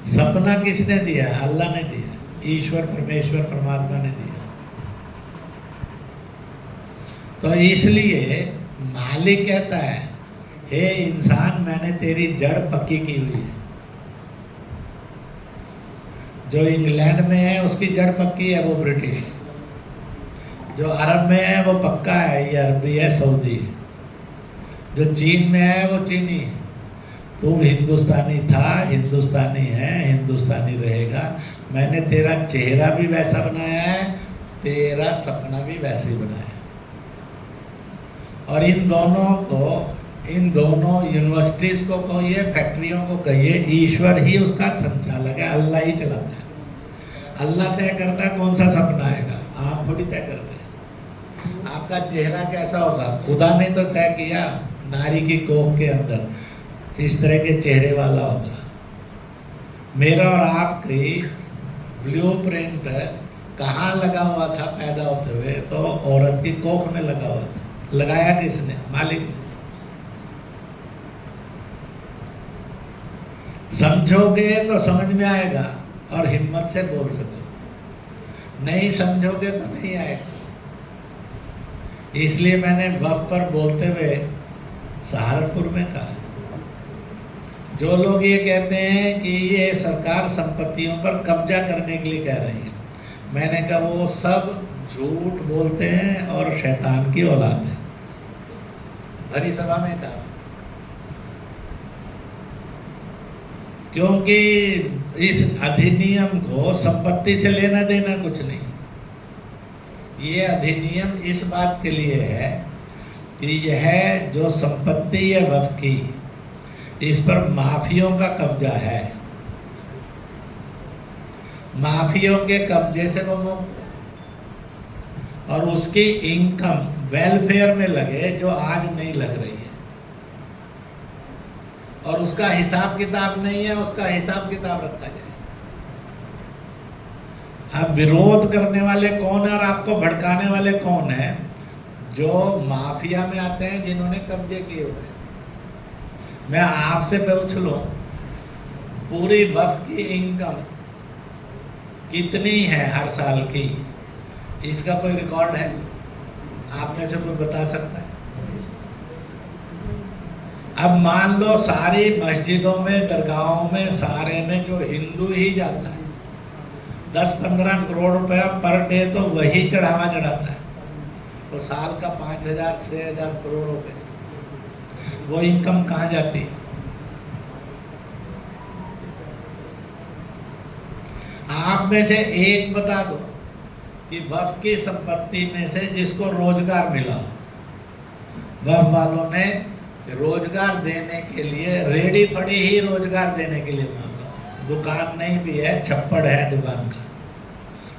सपना किसने दिया? अल्लाह ने दिया, ईश्वर, परमेश्वर, परमात्मा ने दिया। तो इसलिए मालिक कहता है, हे इंसान, मैंने तेरी जड़ पक्की की हुई है। जो इंग्लैंड में है उसकी जड़ पक्की है, वो ब्रिटिश है। जो अरब में है वो पक्का है, ये अरबी है, सऊदी है। जो चीन में है वो चीनी है। तू हिंदुस्तानी था, हिंदुस्तानी है, हिंदुस्तानी रहेगा। मैंने तेरा चेहरा भी वैसा बनाया है, तेरा सपना भी वैसे ही बनाया है। और इन दोनों यूनिवर्सिटीज को कहिए, फैक्ट्रियों को कहिए, ईश्वर ही उसका संचालक है, अल्लाह ही चलाता है। अल्लाह तय करता है कौन सा सपना आएगा, आप थोड़ी तय करते हैं। आपका चेहरा कैसा होगा, खुदा ने तो तय किया, नारी की कोख के अंदर इस तरह के चेहरे वाला होगा। मेरा और आपकी ब्लूप्रिंट कहाँ लगा हुआ था पैदा होते हुए? तो औरत की कोख में लगा हुआ था। लगाया किसने? मालिक ने। समझोगे तो समझ में आएगा और हिम्मत से बोल सकोगे, नहीं समझोगे तो नहीं आएगा। इसलिए मैंने वक्फ पर बोलते हुए सहारनपुर में कहा, जो लोग ये कहते हैं कि ये सरकार संपत्तियों पर कब्जा करने के लिए कह रही है, मैंने कहा वो सब झूठ बोलते हैं और शैतान की औलाद है। भरी सभा में कहा, क्योंकि इस अधिनियम को संपत्ति से लेना देना कुछ नहीं। ये अधिनियम इस बात के लिए है कि यह जो संपत्ति है वक्फ की, इस पर माफियों का कब्जा है। माफियों के कब्जे से वो मुक्त, और उसकी इनकम वेलफेयर में लगे जो आज नहीं लग रही है, और उसका हिसाब किताब नहीं है, उसका हिसाब किताब रखा जाए। अब विरोध करने वाले कौन है और आपको भड़काने वाले कौन है? जो माफिया में आते हैं, जिन्होंने कब्जे किए हुए हैं। मैं आपसे पूछ लूं, पूरी वक्फ की इनकम कितनी है हर साल की? इसका कोई रिकॉर्ड है? आप में से कोई बता सकता है? अब मान लो सारी मस्जिदों में, दरगाहों में, सारे में जो हिंदू ही जाता है, 10-15 करोड़ रुपया पर डे तो वही चढ़ावा चढ़ाता है, तो साल का 5,000-6,000 करोड़ हो गए। वो इनकम कहाँ जाती है? आप में से एक बता दो कि वक्फ की संपत्ति में से जिसको रोजगार मिला, वक्फ वालों ने रोजगार देने के लिए रेडी फड़ी ही रोजगार देने के लिए मांगा। दुकान नहीं भी है, छप्पड़ है दुकान का,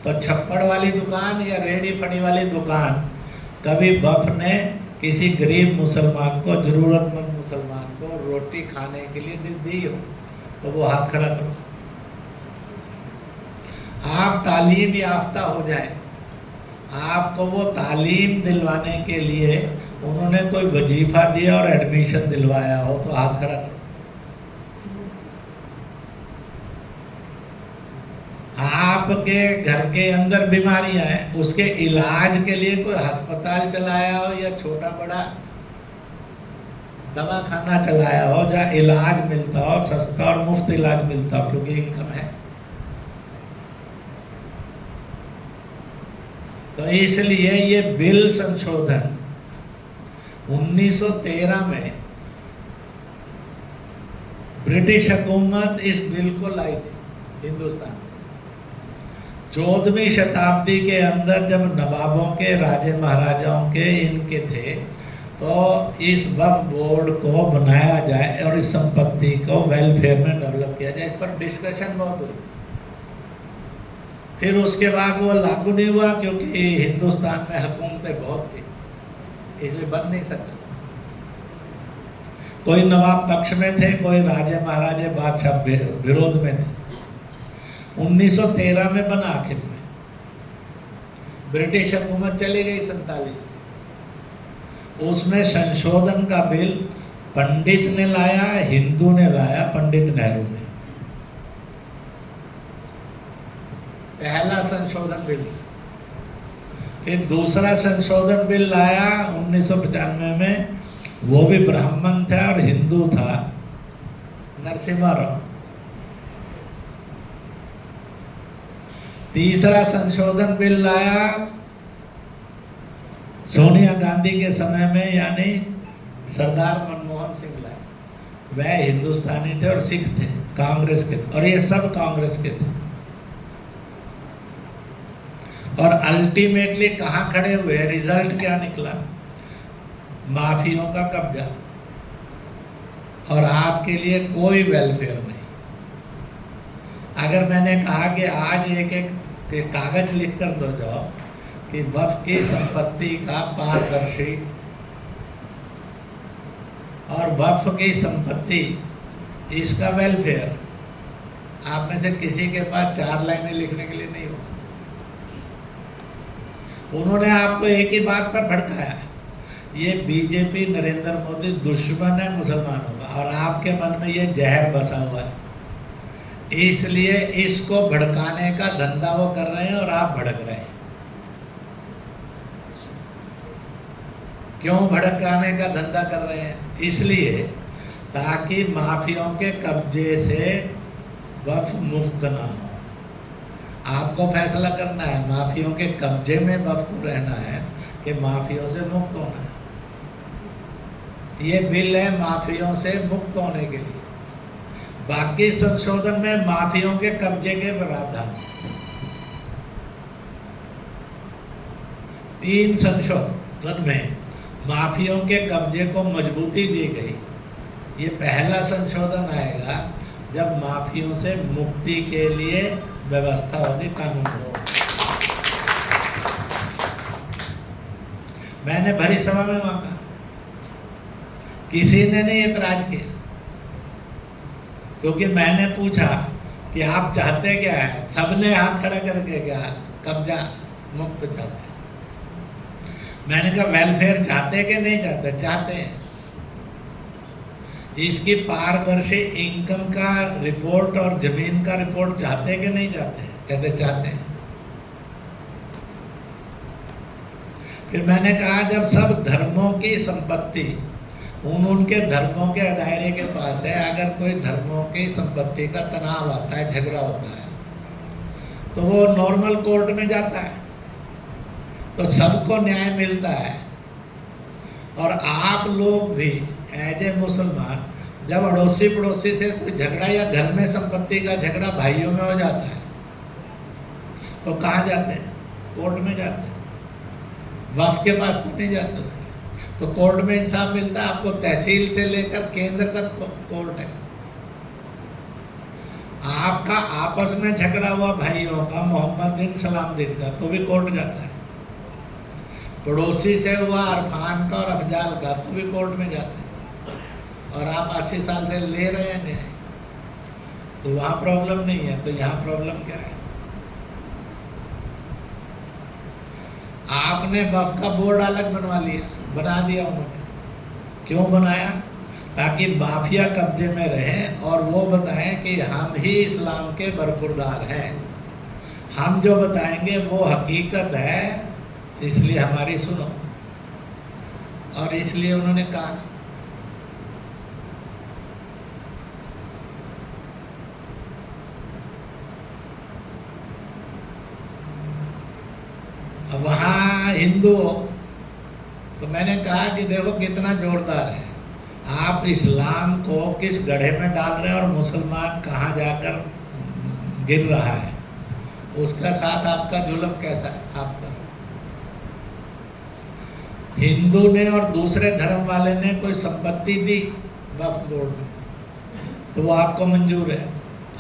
तो छप्पड़ वाली दुकान या रेडी फड़ी वाली दुकान कभी वक्फ ने किसी गरीब मुसलमान को, जरूरतमंद मुसलमान को रोटी खाने के लिए दी हो तो वो हाथ खड़ा करो। आप तालीम याफ्ता हो जाए, आपको वो तालीम दिलवाने के लिए उन्होंने कोई वजीफा दिया और एडमिशन दिलवाया हो तो हाथ खड़ा करो। आपके घर के अंदर बीमारियां हैं, उसके इलाज के लिए कोई अस्पताल चलाया हो या छोटा बड़ा दवाखाना चलाया हो जहाँ इलाज मिलता हो, सस्ता और मुफ्त इलाज मिलता हो, क्योंकि इनकम है। तो इसलिए ये बिल संशोधन 1913 में ब्रिटिश हुकूमत इस बिल को लाई थी हिंदुस्तान। 14वीं शताब्दी के अंदर जब नवाबों के, राजे महाराजाओं के, इनके थे, तो इस वक्फ बोर्ड को बनाया जाए और इस संपत्ति को वेलफेयर में डेवलप किया जाए। इस पर डिस्कशन बहुत हुई। फिर उसके बाद वो लागू नहीं हुआ, क्योंकि हिंदुस्तान में हुकूमतें बहुत थी, इसलिए बन नहीं सकता। कोई नवाब पक्ष में थे, कोई राजे महाराजे बादशाह विरोध में थे। 1913 में बना आखिर में। ब्रिटिश हुकूमत चली गई 47 में। उसमें संशोधन का बिल पंडित ने लाया, हिंदू ने लाया, पंडित नेहरू ने। पहला संशोधन बिल। फिर दूसरा संशोधन बिल लाया 1995 में, वो भी ब्राह्मण था और हिंदू था, नरसिम्हा राव। तीसरा संशोधन बिल लाया सोनिया गांधी के समय में, यानी सरदार मनमोहन सिंह लाए। वह हिंदुस्तानी थे और सिख थे, कांग्रेस के थे, और ये सब कांग्रेस के थे। और अल्टीमेटली कहाँ खड़े हुए? रिजल्ट क्या निकला? माफियों का कब्जा, और आपके लिए कोई वेलफेयर नहीं। अगर मैंने कहा कि आज एक कागज लिख कर दो जाओ कि वक्फ की संपत्ति का पारदर्शी और वक्फ की संपत्ति इसका वेलफेयर, आप में से किसी के पास 4 लाइनें लिखने के लिए नहीं होगा। उन्होंने आपको एक ही बात पर भड़काया, ये बीजेपी नरेंद्र मोदी दुश्मन है मुसलमानों का, और आपके मन में ये जहर बसा हुआ है इसलिए इसको भड़काने का धंधा वो कर रहे हैं और आप भड़क रहे हैं। क्यों भड़काने का धंधा कर रहे हैं? इसलिए ताकि माफियों के कब्जे से वक्फ मुक्त ना हो। आपको फैसला करना है, माफियों के कब्जे में वक्फ को रहना है कि माफियों से मुक्त होना है। ये बिल है माफियों से मुक्त होने के लिए। बाकी संशोधन में माफियों के कब्जे के प्रावधान। 3 संशोधन में माफियों के कब्जे को मजबूती दी गई। ये पहला संशोधन आएगा जब माफियों से मुक्ति के लिए व्यवस्था होगी कानून में। मैंने भरी सभा में मांगा, किसी ने नहीं एतराज किया, क्योंकि मैंने पूछा कि आप चाहते क्या है? सबने हाथ खड़ा करके क्या कब्जा मुक्त चाहते हैं। मैंने कहा वेलफेयर चाहते कि नहीं चाहते? चाहते हैं। इसकी पारदर्शी इनकम का रिपोर्ट और जमीन का रिपोर्ट चाहते कि नहीं चाहते? कहते चाहते हैं। फिर मैंने कहा जब सब धर्मों की संपत्ति उनके धर्मों के दायरे के पास है, अगर कोई धर्मों की संपत्ति का तनाव आता है, झगड़ा होता है, तो वो नॉर्मल कोर्ट में जाता है, तो सबको न्याय मिलता है। और आप लोग भी एज ए मुसलमान जब अड़ोसी पड़ोसी से कोई झगड़ा या घर में संपत्ति का झगड़ा भाइयों में हो जाता है, तो कहाँ जाते हैं? कोर्ट में जाते हैं। वक्फ के पास तो नहीं जाते उसके, तो कोर्ट में इंसाफ मिलता है। आपको तहसील से लेकर केंद्र तक कोर्ट है। आपका आपस में झगड़ा हुआ भाइयों का, मोहम्मद दिन सलाम दिन का, तो भी कोर्ट जाता है। पड़ोसी से हुआ अरफान का और अफजाल का, तो भी कोर्ट में जाते हैं। और आप 80 साल से ले रहे हैं न्याय, तो वहाँ प्रॉब्लम नहीं है। तो यहाँ प्रॉब्लम क्या है? आपने वक्फ का बोर्ड अलग बना दिया उन्होंने। क्यों बनाया? ताकि माफिया कब्जे में रहें और वो बताएं कि हम ही इस्लाम के बरखुरदार हैं। हम जो बताएंगे वो हकीकत है, इसलिए हमारी सुनो। और इसलिए उन्होंने कहा वहाँ हिंदू हो, तो मैंने कहा कि देखो कितना जोरदार है। आप इस्लाम को किस गड्ढे में डाल रहे हैं और मुसलमान कहाँ जाकर गिर रहा है, उसका साथ आपका जुल्म कैसा है आप पर। हिंदू ने और दूसरे धर्म वाले ने कोई संपत्ति दी वक्फ बोर्ड में, तो वो आपको मंजूर है।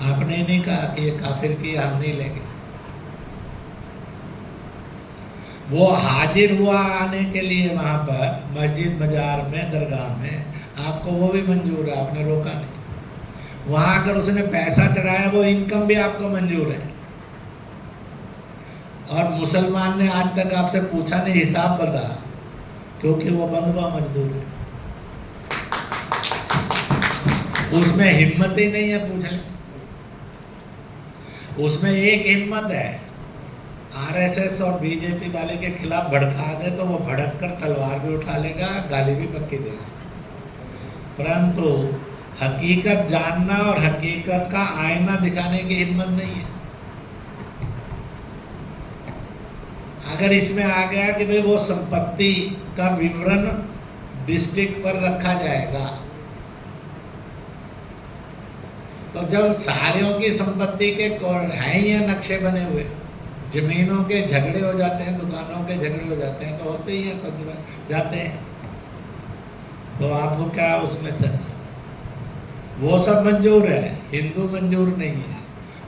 आपने नहीं कहा कि ये काफिर की, हम नहीं लेंगे। वो हाजिर हुआ आने के लिए वहाँ पर मस्जिद, मजार में, दरगाह में, आपको वो भी मंजूर है, आपने रोका नहीं। वहाँ अगर उसने पैसा चढ़ाया, वो इनकम भी आपको मंजूर है। और मुसलमान ने आज तक आपसे पूछा नहीं, हिसाब बता, क्योंकि वो बंधुआ मजदूर है। उसमें हिम्मत ही नहीं है पूछने। उसमें एक हिम्मत है, आरएसएस और बीजेपी वाले के खिलाफ भड़का दे तो वो भड़क कर तलवार भी उठा लेगा, गाली भी पक्की देगा। परंतु हकीकत जानना और हकीकत का आईना दिखाने की हिम्मत नहीं है। अगर इसमें आ गया कि भाई वो संपत्ति का विवरण डिस्ट्रिक्ट पर रखा जाएगा, तो जब सारियों की संपत्ति के हैं ही नक्शे बने हुए, जमीनों के झगड़े हो जाते हैं, दुकानों के झगड़े हो जाते हैं, तो होते ही हैं, कुछ जाते हैं, तो आपको क्या उसमें था? वो सब मंजूर है, हिंदू मंजूर नहीं है।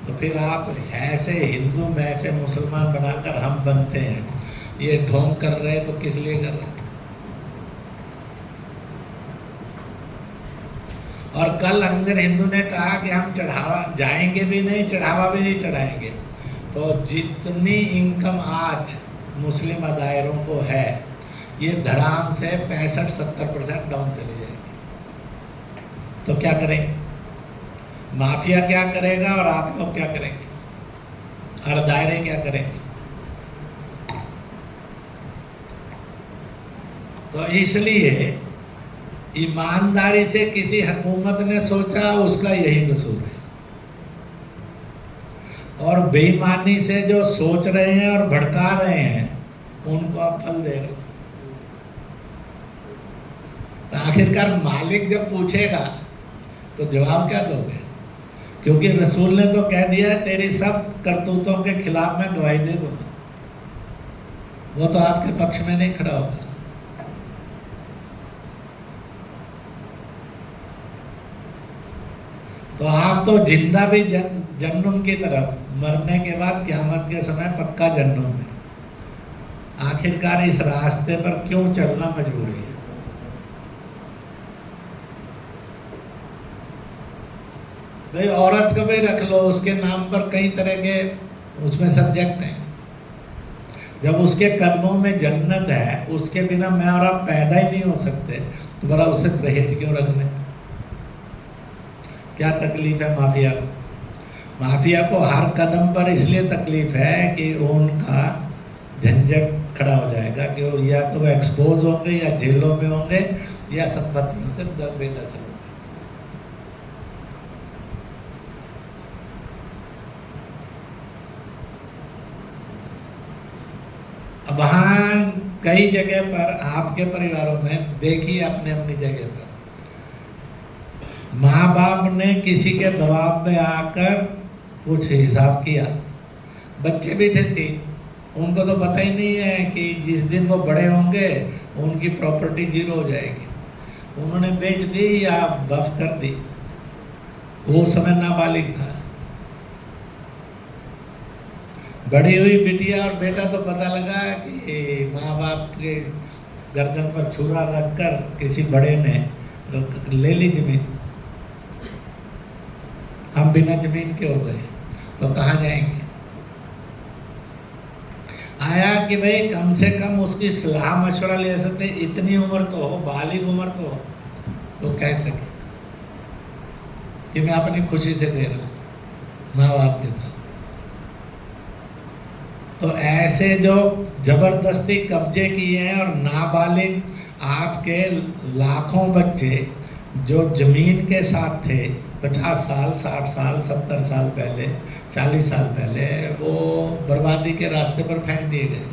तो फिर आप ऐसे हिंदू में ऐसे मुसलमान बनाकर हम बनते हैं, ये ढोंग कर रहे हैं, तो किस लिए कर रहे हैं? और कल अगर हिंदू ने कहा कि हम चढ़ावा जाएंगे भी नहीं, चढ़ावा भी नहीं चढ़ाएंगे, तो जितनी इनकम आज मुस्लिम अदायरों को है, ये धड़ाम से 65-70% डाउन चली जाएगी। तो क्या करें? माफिया क्या करेगा और आप लोग क्या करेंगे, और दायरे क्या करेंगे। तो इसलिए ईमानदारी से किसी हुकूमत ने सोचा उसका यही कसूर है, और बेईमानी से जो सोच रहे हैं और भड़का रहे हैं उनको आप फल दे रहे हो। तो आखिरकार मालिक जब पूछेगा तो जवाब क्या दोगे, क्योंकि रसूल ने तो कह दिया है तेरी सब करतूतों के खिलाफ मैं गवाही दे दूंगा, वो तो आपके पक्ष में नहीं खड़ा होगा। तो आप तो जिंदा भी जन्नम की तरफ, मरने के बाद क़यामत के समय पक्का जन्नम है। आखिरकार इस रास्ते पर क्यों चलना मजबूरी है। भाई औरत को भी रख लो, उसके नाम पर कई तरह के उसमें सब्जेक्ट हैं। जब उसके कदमों में जन्नत है, उसके बिना मैं और आप पैदा ही नहीं हो सकते, तो बड़ा उससे परहेज क्यों रखने का। क्या तकलीफ है माफिया को। माफिया को हर कदम पर इसलिए तकलीफ है कि उनका झंझट खड़ा हो जाएगा कि वो या तो वो एक्सपोज होंगे या जेलों में होंगे या संपत्तियों से बेदखल होंगे। अब वहाँ कई जगह पर आपके परिवारों में देखिए, अपने अपनी जगह पर माँ बाप ने किसी के दबाव में आकर कुछ हिसाब किया, बच्चे भी थे 3, उनको तो पता ही नहीं है कि जिस दिन वो बड़े होंगे उनकी प्रॉपर्टी 0 हो जाएगी। उन्होंने बेच दी या वफ कर दी। वो समय नाबालिग था। बड़ी हुई बिटिया और बेटा तो पता लगा कि माँ बाप के गर्दन पर छुरा रखकर किसी बड़े ने ले ली जमीन। हम बिना जमीन के हो गए तो कहाँ जाएंगे। आया कि भाई कम से कम उसकी सलाह मशवरा ले सकते, इतनी उम्र तो हो, बालिग उम्र तो हो, तो कह सके कि मैं अपनी खुशी से दे रहा हूँ माँ बाप के साथ। तो ऐसे जो जबरदस्ती कब्जे किए हैं और नाबालिग आपके लाखों बच्चे जो जमीन के साथ थे 50 साल, 60 साल, 70 साल पहले, 40 साल पहले, वो बर्बादी के रास्ते पर फेंक दिए गए।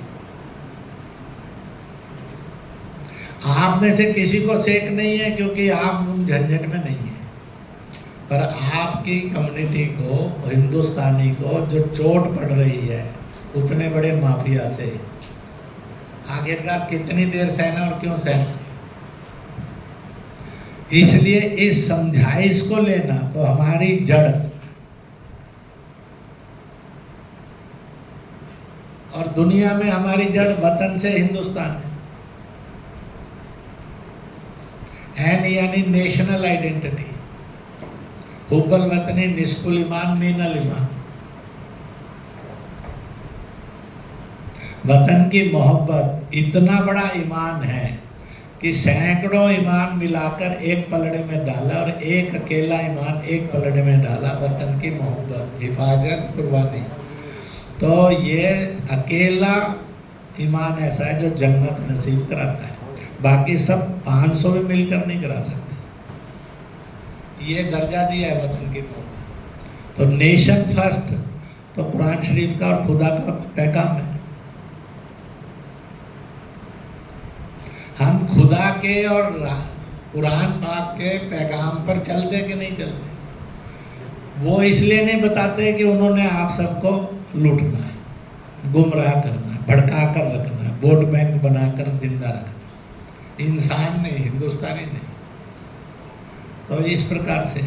आप में से किसी को सेक नहीं है क्योंकि आप झंझट में नहीं है, पर आपकी कम्युनिटी को, हिंदुस्तानी को जो चोट पड़ रही है उतने बड़े माफिया से, आखिरकार कितनी देर सहना और क्यों सहना। इसलिए इस समझाइश को लेना तो हमारी जड़, और दुनिया में हमारी जड़ वतन से हिंदुस्तान है। एन यानी नेशनल आइडेंटिटी, हुब्बल वतनी निस्फुल ईमान मीनल ईमान। वतन की मोहब्बत इतना बड़ा ईमान है कि सैकड़ों ईमान मिलाकर एक पलड़े में डाला, और एक अकेला ईमान एक पलड़े में डाला, वतन की मोहब्बत, हिफाजत, कुर्बानी। तो ये अकेला ईमान ऐसा है जो जन्नत नसीब कराता है, बाकी सब 500 भी मिलकर नहीं करा सकते। ये दर्जा दिया है वतन की मोहब्बत। तो नेशन फर्स्ट तो कुरान शरीफ का और खुदा का पैगाम है। हम खुदा के और कुरान पाक के पैगाम पर चलते कि नहीं चलते। वो इसलिए नहीं बताते कि उन्होंने आप सबको लूटना है, गुमराह करना है, भड़का कर रखना है, वोट बैंक बनाकर जिंदा रखना। इंसान नहीं, हिंदुस्तानी नहीं। तो इस प्रकार से,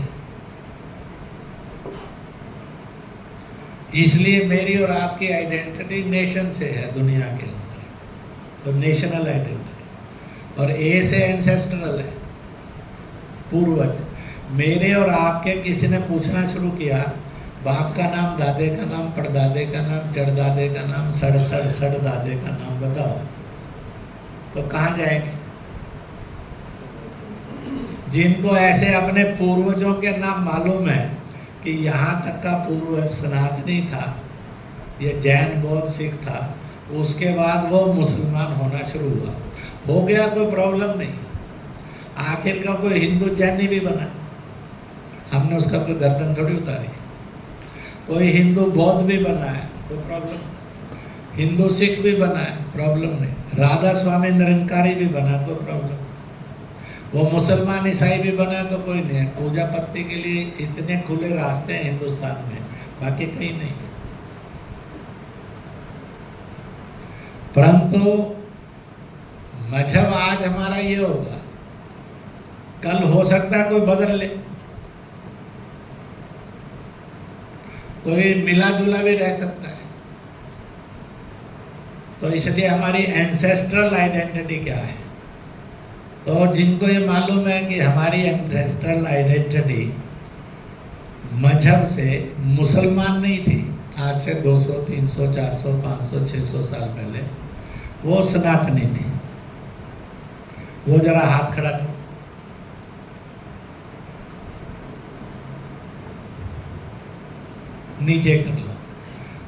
इसलिए मेरी और आपकी आइडेंटिटी नेशन से है दुनिया के अंदर, तो नेशनल आइडेंटिटी। और ए से एंसेस्ट्रल है, पूर्वज। मेरे और आपके किसी ने पूछना शुरू किया, बाप का नाम, दादे का नाम, परदादे का नाम, चढ़दादे का नाम, सड़ दादे का नाम बताओ, तो कहाँ जाएंगे। जिनको ऐसे अपने पूर्वजों के नाम मालूम है, कि यहाँ तक का पूर्व सनातनी था, या जैन बौद्ध सिख था, उसके बाद वो मुसलमान होना शुरू हुआ, हो गया, कोई प्रॉब्लम नहीं। आखिर का कोई हिंदू जैनी भी बना, हमने उसका कोई गर्दन थोड़ी उतारी। कोई हिंदू बौद्ध भी बना है, कोई प्रॉब्लम। हिंदू सिख भी बना है, प्रॉब्लम नहीं। राधा स्वामी निरंकारी भी बना, कोई प्रॉब्लम। वो मुसलमान ईसाई भी बना तो कोई नहीं है। पूजा पत्ती के लिए इतने खुले रास्ते हैं हिंदुस्तान में, बाकी कहीं नहीं है। परंतु मजहब आज हमारा ये होगा, कल हो सकता है कोई बदल ले, कोई मिला जुला भी रह सकता है। तो इसलिए हमारी एंसेस्ट्रल आइडेंटिटी क्या है? तो जिनको ये मालूम है कि हमारी एंसेस्ट्रल आइडेंटिटी मजहब से मुसलमान नहीं थी, आज से 200, 300, 400, 500, 600 साल पहले, वो सनातनी थी। वो जरा हाथ खड़ा करो। नीचे कर लो।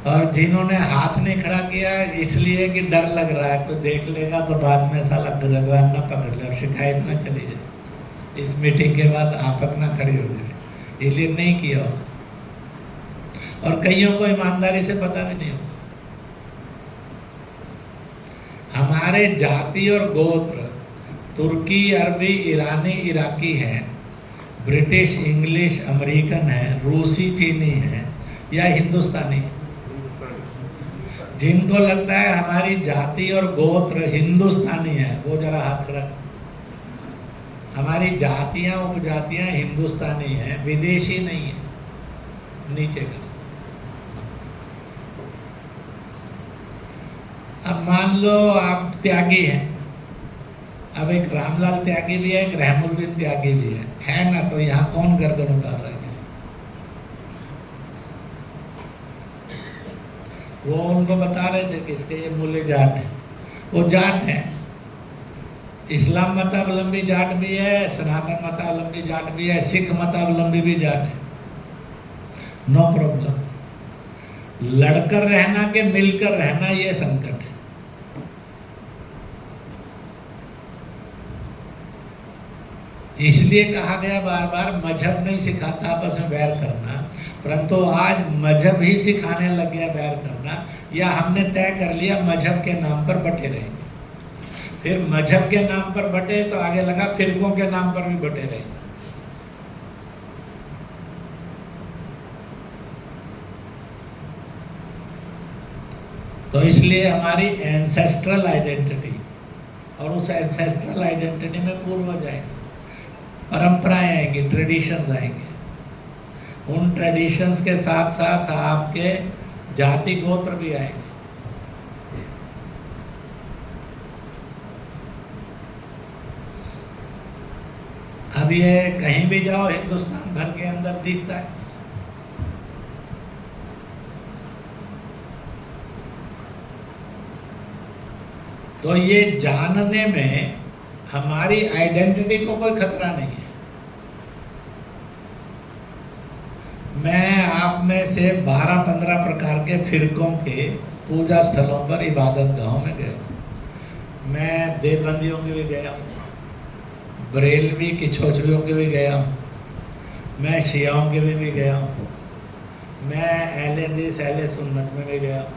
और जिन्होंने हाथ नहीं खड़ा किया इसलिए कि डर लग रहा है, कोई देख लेगा तो बाद में साला भगवान ना पकड़ ले और शिकायत ना चली जाए, इस मीटिंग के बाद आपक ना खड़ी हो जाए, इसलिए नहीं किया। और कईयों को ईमानदारी से पता भी नहीं होगा। हमारे जाति और गोत्र तुर्की, अरबी, ईरानी, इराकी हैं, ब्रिटिश, इंग्लिश, अमेरिकन है, रूसी, चीनी है, या हिंदुस्तानी। जिनको लगता है हमारी जाति और गोत्र हिंदुस्तानी है, वो जरा हाथ खड़ा करें। हमारी जातियां, उपजातियां हिंदुस्तानी हैं, विदेशी नहीं है। नीचे करो। अब मान लो आप त्यागी हैं, अब एक रामलाल त्यागी भी है, एक रहमुद्दीन त्यागी भी है ना? तो यहाँ कौन गर्दन उतार रहा है? वो उनको बता रहे थे कि इसके ये मूल्य जाट है, वो जाट है। इस्लाम मतावलंबी जाट भी है, सनातन मतावलंबी जाट भी है, सिख मतावलंबी भी जाट है, नो प्रॉब्लम। लड़कर रहना के मिलकर रहना, ये संकट है। इसलिए कहा गया बार बार, मजहब नहीं सिखाता आपस में बैर करना, परंतु आज मजहब ही सिखाने लग गया बैर करना, या हमने तय कर लिया मजहब के नाम पर बटे रहेंगे। फिर मजहब के नाम पर बटे तो आगे लगा फिरकों के नाम पर भी बटे रहेंगे। तो इसलिए हमारी एंसेस्ट्रल आइडेंटिटी, और उस एंसेस्ट्रल आइडेंटिटी में पूर्वज आएंगे, परंपराएं आएंगी, ट्रेडिशंस आएंगे। उन ट्रेडिशंस के साथ साथ आपके जाति गोत्र भी आएंगे। अब ये कहीं भी जाओ हिंदुस्तान भर के अंदर दिखता है। तो ये जानने में हमारी आइडेंटिटी को कोई खतरा नहीं है। मैं आप में से 12-15 प्रकार के फिरकों के पूजा स्थलों पर, इबादत गाहों में गया हूँ। मैं देवबंदियों के भी गया हूँ, बरेलवी किछोचवियों के भी गया हूँ, मैं शियाओं के भी गया हूँ, मैं अहले हदीस अहले सुन्नत में भी गया हूँ,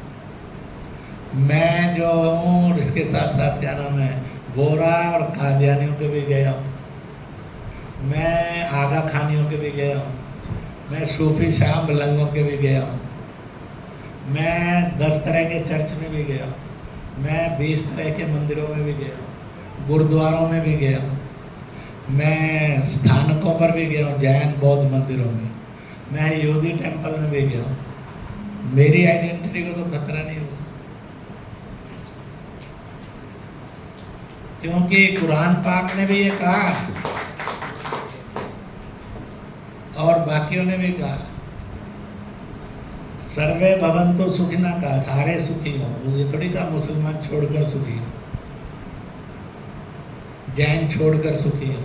मैं जो हूँ इसके साथ साथ क्या नाम है, बोरा और कादियानियों के भी गया हूँ, मैं आगा खानियों के भी गया हूँ, मैं सूफी शाह मलंगों के भी गया हूँ, मैं 10 तरह के चर्च में भी गया हूँ, मैं 20 तरह के मंदिरों में भी गया हूँ, गुरुद्वारों में भी गया हूँ, मैं स्थानकों पर भी गया हूँ, जैन बौद्ध मंदिरों में, मैं यहूदी टेम्पल में भी गया हूँ। मेरी आइडेंटिटी को तो खतरा नहीं हुआ, क्योंकि कुरान पाक ने भी ये कहा और बाकियों ने भी कहा, सर्वे भवन्तु सुखिना कहा, सारे सुखी हो। मुझे थोड़ी कहा मुसलमान छोड़कर सुखी हो, जैन छोड़कर सुखी हो,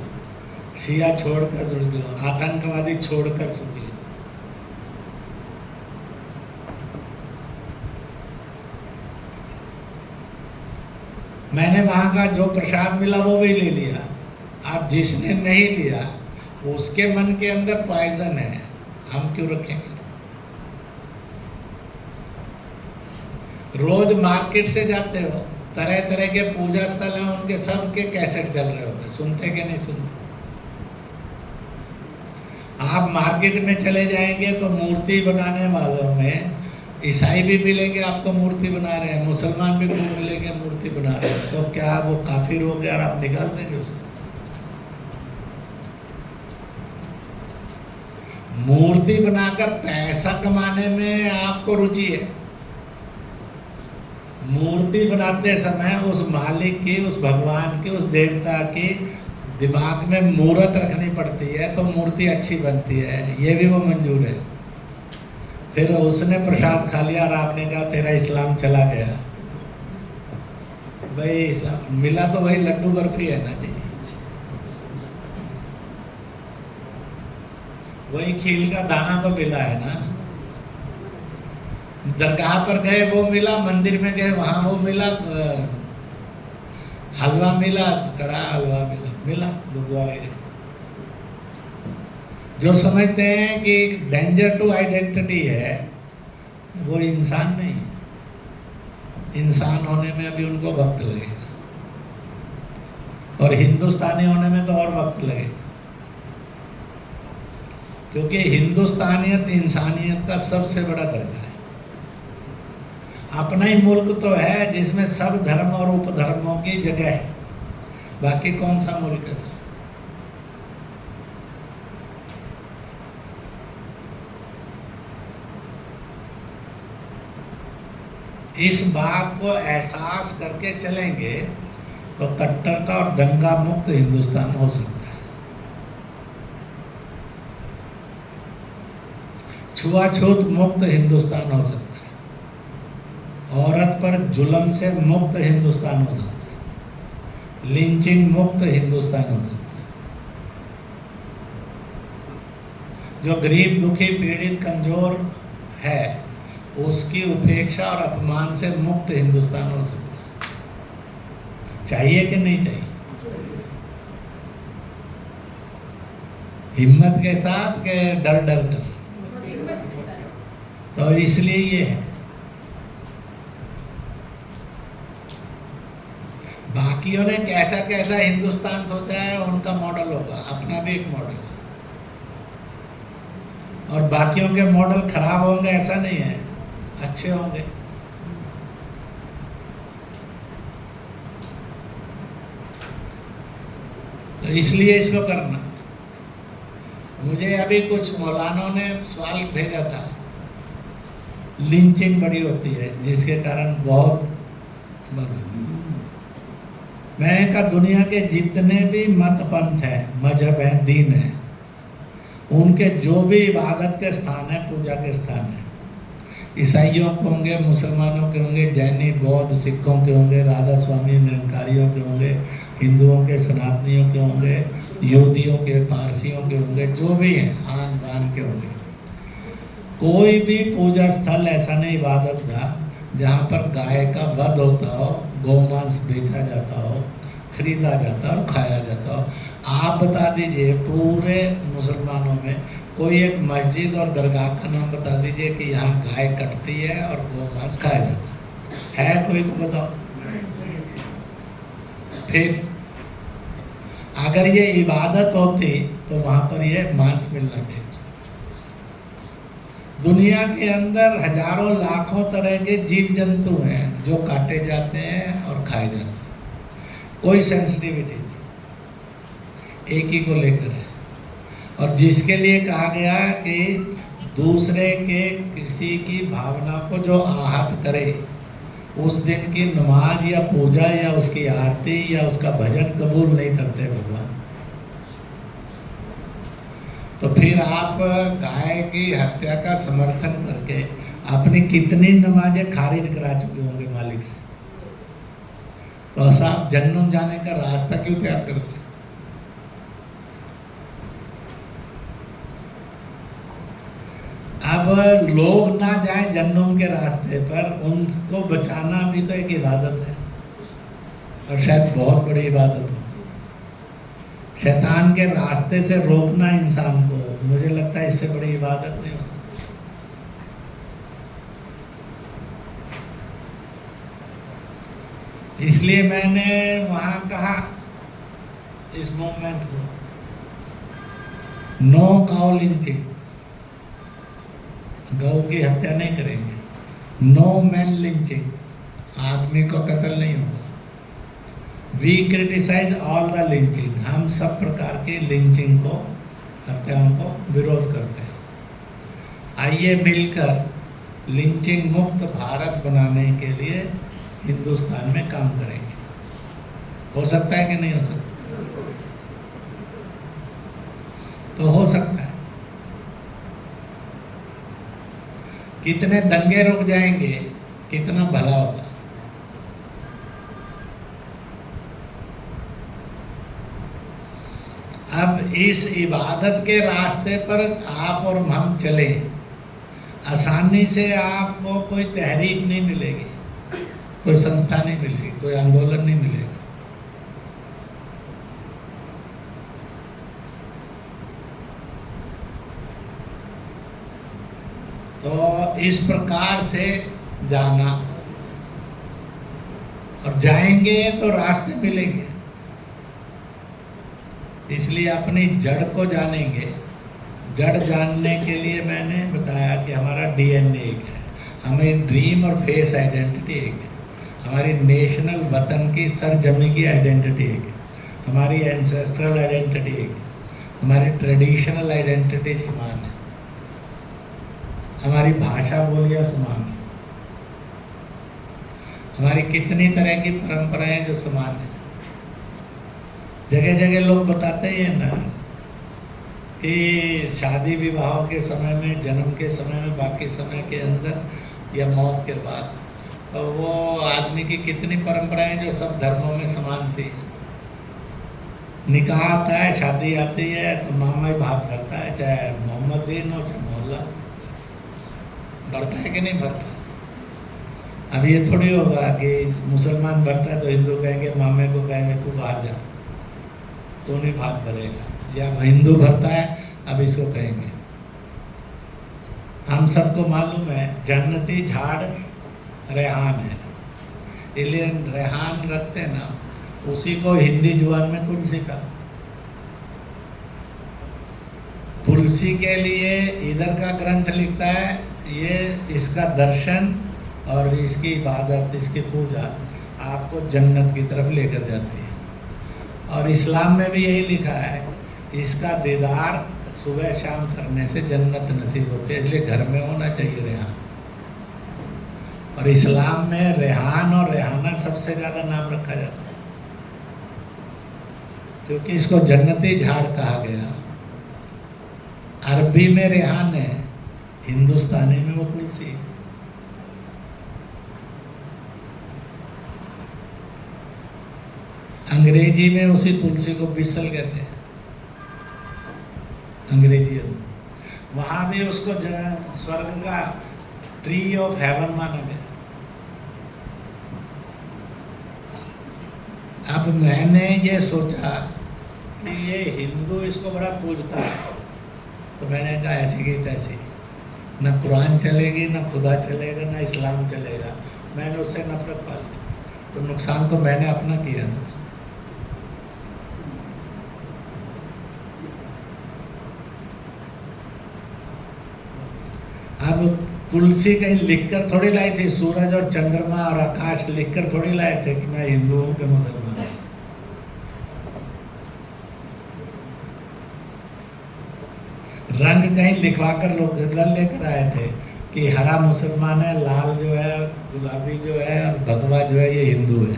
शिया छोड़कर सुखी हो, आतंकवादी छोड़कर सुखी हो। मैंने वहाँ का जो प्रसाद मिला वो भी ले लिया। आप जिसने नहीं लिया उसके मन के अंदर पॉइजन है, हम क्यों रखेंगे? रोज मार्केट से जाते हो, तरह तरह के पूजा स्थल हैं, उनके सब के कैसेट चल रहे होते, सुनते कि नहीं सुनते? आप मार्केट में चले जाएंगे तो मूर्ति बनाने वालों में ईसाई भी मिलेंगे, आपको मूर्ति बना रहे हैं, मुसलमान भी खूब मिलेंगे मूर्ति बना रहे हैं। तो क्या वो काफिर हो गया और आप निकाल देंगे उसको? मूर्ति बनाकर पैसा कमाने में आपको रुचि है। मूर्ति बनाते समय उस मालिक की, उस भगवान की, उस देवता की दिमाग में मूर्त रखनी पड़ती है तो मूर्ति अच्छी बनती है, ये भी वो मंजूर है। फिर उसने प्रसाद खा लिया और आपने कहा तेरा इस्लाम चला गया। भाई इस्लाम मिला तो वही लड्डू बर्फी है ना जी, वही खील का दाना तो मिला है ना। दरगाह पर गए वो मिला, मंदिर में गए वहां वो मिला, हलवा मिला, कड़ा हलवा मिला गुरुद्वारे गए। जो समझते हैं कि डेंजर टू आइडेंटिटी है वो इंसान नहीं है। इंसान होने में अभी उनको वक्त लगेगा और हिंदुस्तानी होने में तो और वक्त लगेगा, क्योंकि हिंदुस्तानियत इंसानियत का सबसे बड़ा दर्जा है। अपना ही मुल्क तो है जिसमें सब धर्म और उपधर्मों की जगह है, बाकी कौन सा मुल्क है सर? इस बात को एहसास करके चलेंगे तो कट्टरता और दंगा मुक्त हिंदुस्तान हो सकता है। छुआछूत मुक्त हिंदुस्तान हो सकता है। औरत पर जुल्म से मुक्त हिंदुस्तान हो सकता है। लिंचिंग मुक्त हिंदुस्तान हो सकता है। जो गरीब दुखी पीड़ित कमजोर है उसकी उपेक्षा और अपमान से मुक्त हिंदुस्तान हो सकता है। चाहिए कि नहीं चाहिए? हिम्मत के साथ के डर डर कर? तो इसलिए ये है। बाकियों ने कैसा कैसा हिंदुस्तान सोचा है उनका मॉडल होगा, अपना भी एक मॉडल है। और बाकियों के मॉडल खराब होंगे ऐसा नहीं है, अच्छे होंगे। तो इसलिए इसको करना। मुझे अभी कुछ मौलानों ने सवाल भेजा था, लिंचिंग बड़ी होती है जिसके कारण बहुत। मैंने कहा दुनिया के जितने भी मत पंथ हैं, मजहब हैं, दीन हैं, उनके जो भी इबादत के स्थान है, पूजा के स्थान है, ईसाइयों के होंगे, मुसलमानों के होंगे, जैनी बौद्ध सिखों के होंगे, राधा स्वामी निरंकारियों के होंगे, हिंदुओं के सनातनियों के होंगे, यहूदियों के, पारसियों के होंगे, जो भी हैं आन बान के होंगे, कोई भी पूजा स्थल ऐसा नहीं इबादत का जहाँ पर गाय का वध होता हो, गौमांस बेचा जाता हो, खरीदा जाता हो और खाया जाता हो। आप बता दीजिए पूरे मुसलमानों में कोई एक मस्जिद और दरगाह का नाम बता दीजिए कि यहाँ गाय कटती है और गौमांस खाया जाता है कोई तो बताओ। फिर अगर ये इबादत होती तो वहाँ पर ये मांस मिलना चाहिए। दुनिया के अंदर हजारों लाखों तरह के जीव जंतु हैं जो काटे जाते हैं और खाए जाते हैं, कोई सेंसिटिविटी नहीं, एक ही को लेकर है। और जिसके लिए कहा गया कि दूसरे के किसी की भावना को जो आहत करे उस दिन की नमाज या पूजा या उसकी आरती या उसका भजन कबूल नहीं करते भगवान। तो फिर आप गाय की हत्या का समर्थन करके अपनी कितनी नमाजें खारिज करा चुके होंगे मालिक से। तो ऐसा आप जन्नत जाने का रास्ता क्यों तैयार करते? अब लोग ना जाएं जन्नत के रास्ते पर, उनको बचाना भी तो एक इबादत है। और शायद बहुत बड़ी इबादत हो। शैतान के रास्ते से रोकना इंसान को, मुझे लगता है इससे बड़ी इबादत नहीं हो सकती। इसलिए मैंने वहां कहा इस मूवमेंट को, नो काउ लिंचिंग, गौ की हत्या नहीं करेंगे, नो मैन लिंचिंग, आदमी को कत्ल नहीं होगा, we criticise all the lynching, हम सब प्रकार की लिंचिंग को, हत्याओं को विरोध करते हैं। आइए मिलकर लिंचिंग मुक्त भारत बनाने के लिए हिंदुस्तान में काम करेंगे। हो सकता है कि नहीं हो सकता? तो हो सकता है। कितने दंगे रुक जाएंगे, कितना भला होगा। अब इस इबादत के रास्ते पर आप और हम चले, आसानी से आपको कोई तहरीक नहीं मिलेगी, कोई संस्था नहीं मिलेगी, कोई आंदोलन नहीं मिलेगा। तो इस प्रकार से जाना, और जाएंगे तो रास्ते मिलेंगे। इसलिए अपनी जड़ को जानेंगे। जड़ जानने के लिए मैंने बताया कि हमारा डीएनए एक है, हमारी ड्रीम और फेस आइडेंटिटी एक है, हमारी नेशनल वतन की सरजमी की आइडेंटिटी एक है, हमारी एंसेस्ट्रल आइडेंटिटी एक है, हमारी ट्रेडिशनल आइडेंटिटी समान है, हमारी भाषा बोलियां समान है, हमारी कितनी तरह की परंपराएं जो समान है। जगह जगह लोग बताते हैं ना कि शादी विवाह के समय में, जन्म के समय में, बाकी समय के अंदर या मौत के बाद, तो वो आदमी की कितनी परंपराएं जो सब धर्मों में समान सी है। निकाह आता है, शादी आती है तो मामा ही भाग करता है, चाहे मोहम्मद दीन हो चाहे मोहल्ला, भरता है कि नहीं भरता। अब ये थोड़ी होगा कि मुसलमान भरता है तो हिंदू कहेंगे, मामे को कहेंगे तू बाहर जा, तू नहीं भाग भरेगा, या हिंदू भरता है अब इसको कहेंगे। हम सबको मालूम है जन्नती झाड़ रेहान है, इसलिए रेहान रखते हैं ना, उसी को हिंदी जुबान में तुलसी का। तुलसी के लिए इधर का ग्रंथ लिखता है, ये इसका दर्शन और इसकी इबादत, इसकी पूजा आपको जन्नत की तरफ लेकर जाती है। और इस्लाम में भी यही लिखा है, इसका दीदार सुबह शाम करने से जन्नत नसीब होती है, इसलिए घर में होना चाहिए रेहान। और इस्लाम में रेहान और रेहाना सबसे ज़्यादा नाम रखा जाता है, क्योंकि इसको जन्नती झाड़ कहा गया। अरबी में रेहान है, हिंदुस्तानी में वो तुलसी है। अंग्रेजी में उसी तुलसी को बिसल कहते हैं, अंग्रेजी में। वहां भी उसको स्वर्ग का ट्री ऑफ हेवन माना गया। अब मैंने ये सोचा कि ये हिंदू इसको बड़ा पूजता है, तो मैंने कहा ऐसी की तैसी, न कुरान चलेगी, न खुदा चलेगा, न इस्लाम चलेगा। मैंने उससे नफरत पाली, तो नुकसान तो मैंने अपना किया ना। अब तुलसी कहीं लिखकर थोड़ी लाई थी, सूरज और चंद्रमा और आकाश लिखकर थोड़ी लाए थे कि मैं हिंदू हूं कि मुसलमान। रंग कहीं लिखवाकर लोग लेकर आए थे कि हरा मुसलमान है, लाल जो है, गुलाबी जो है, और भगवा जो है ये हिंदू है।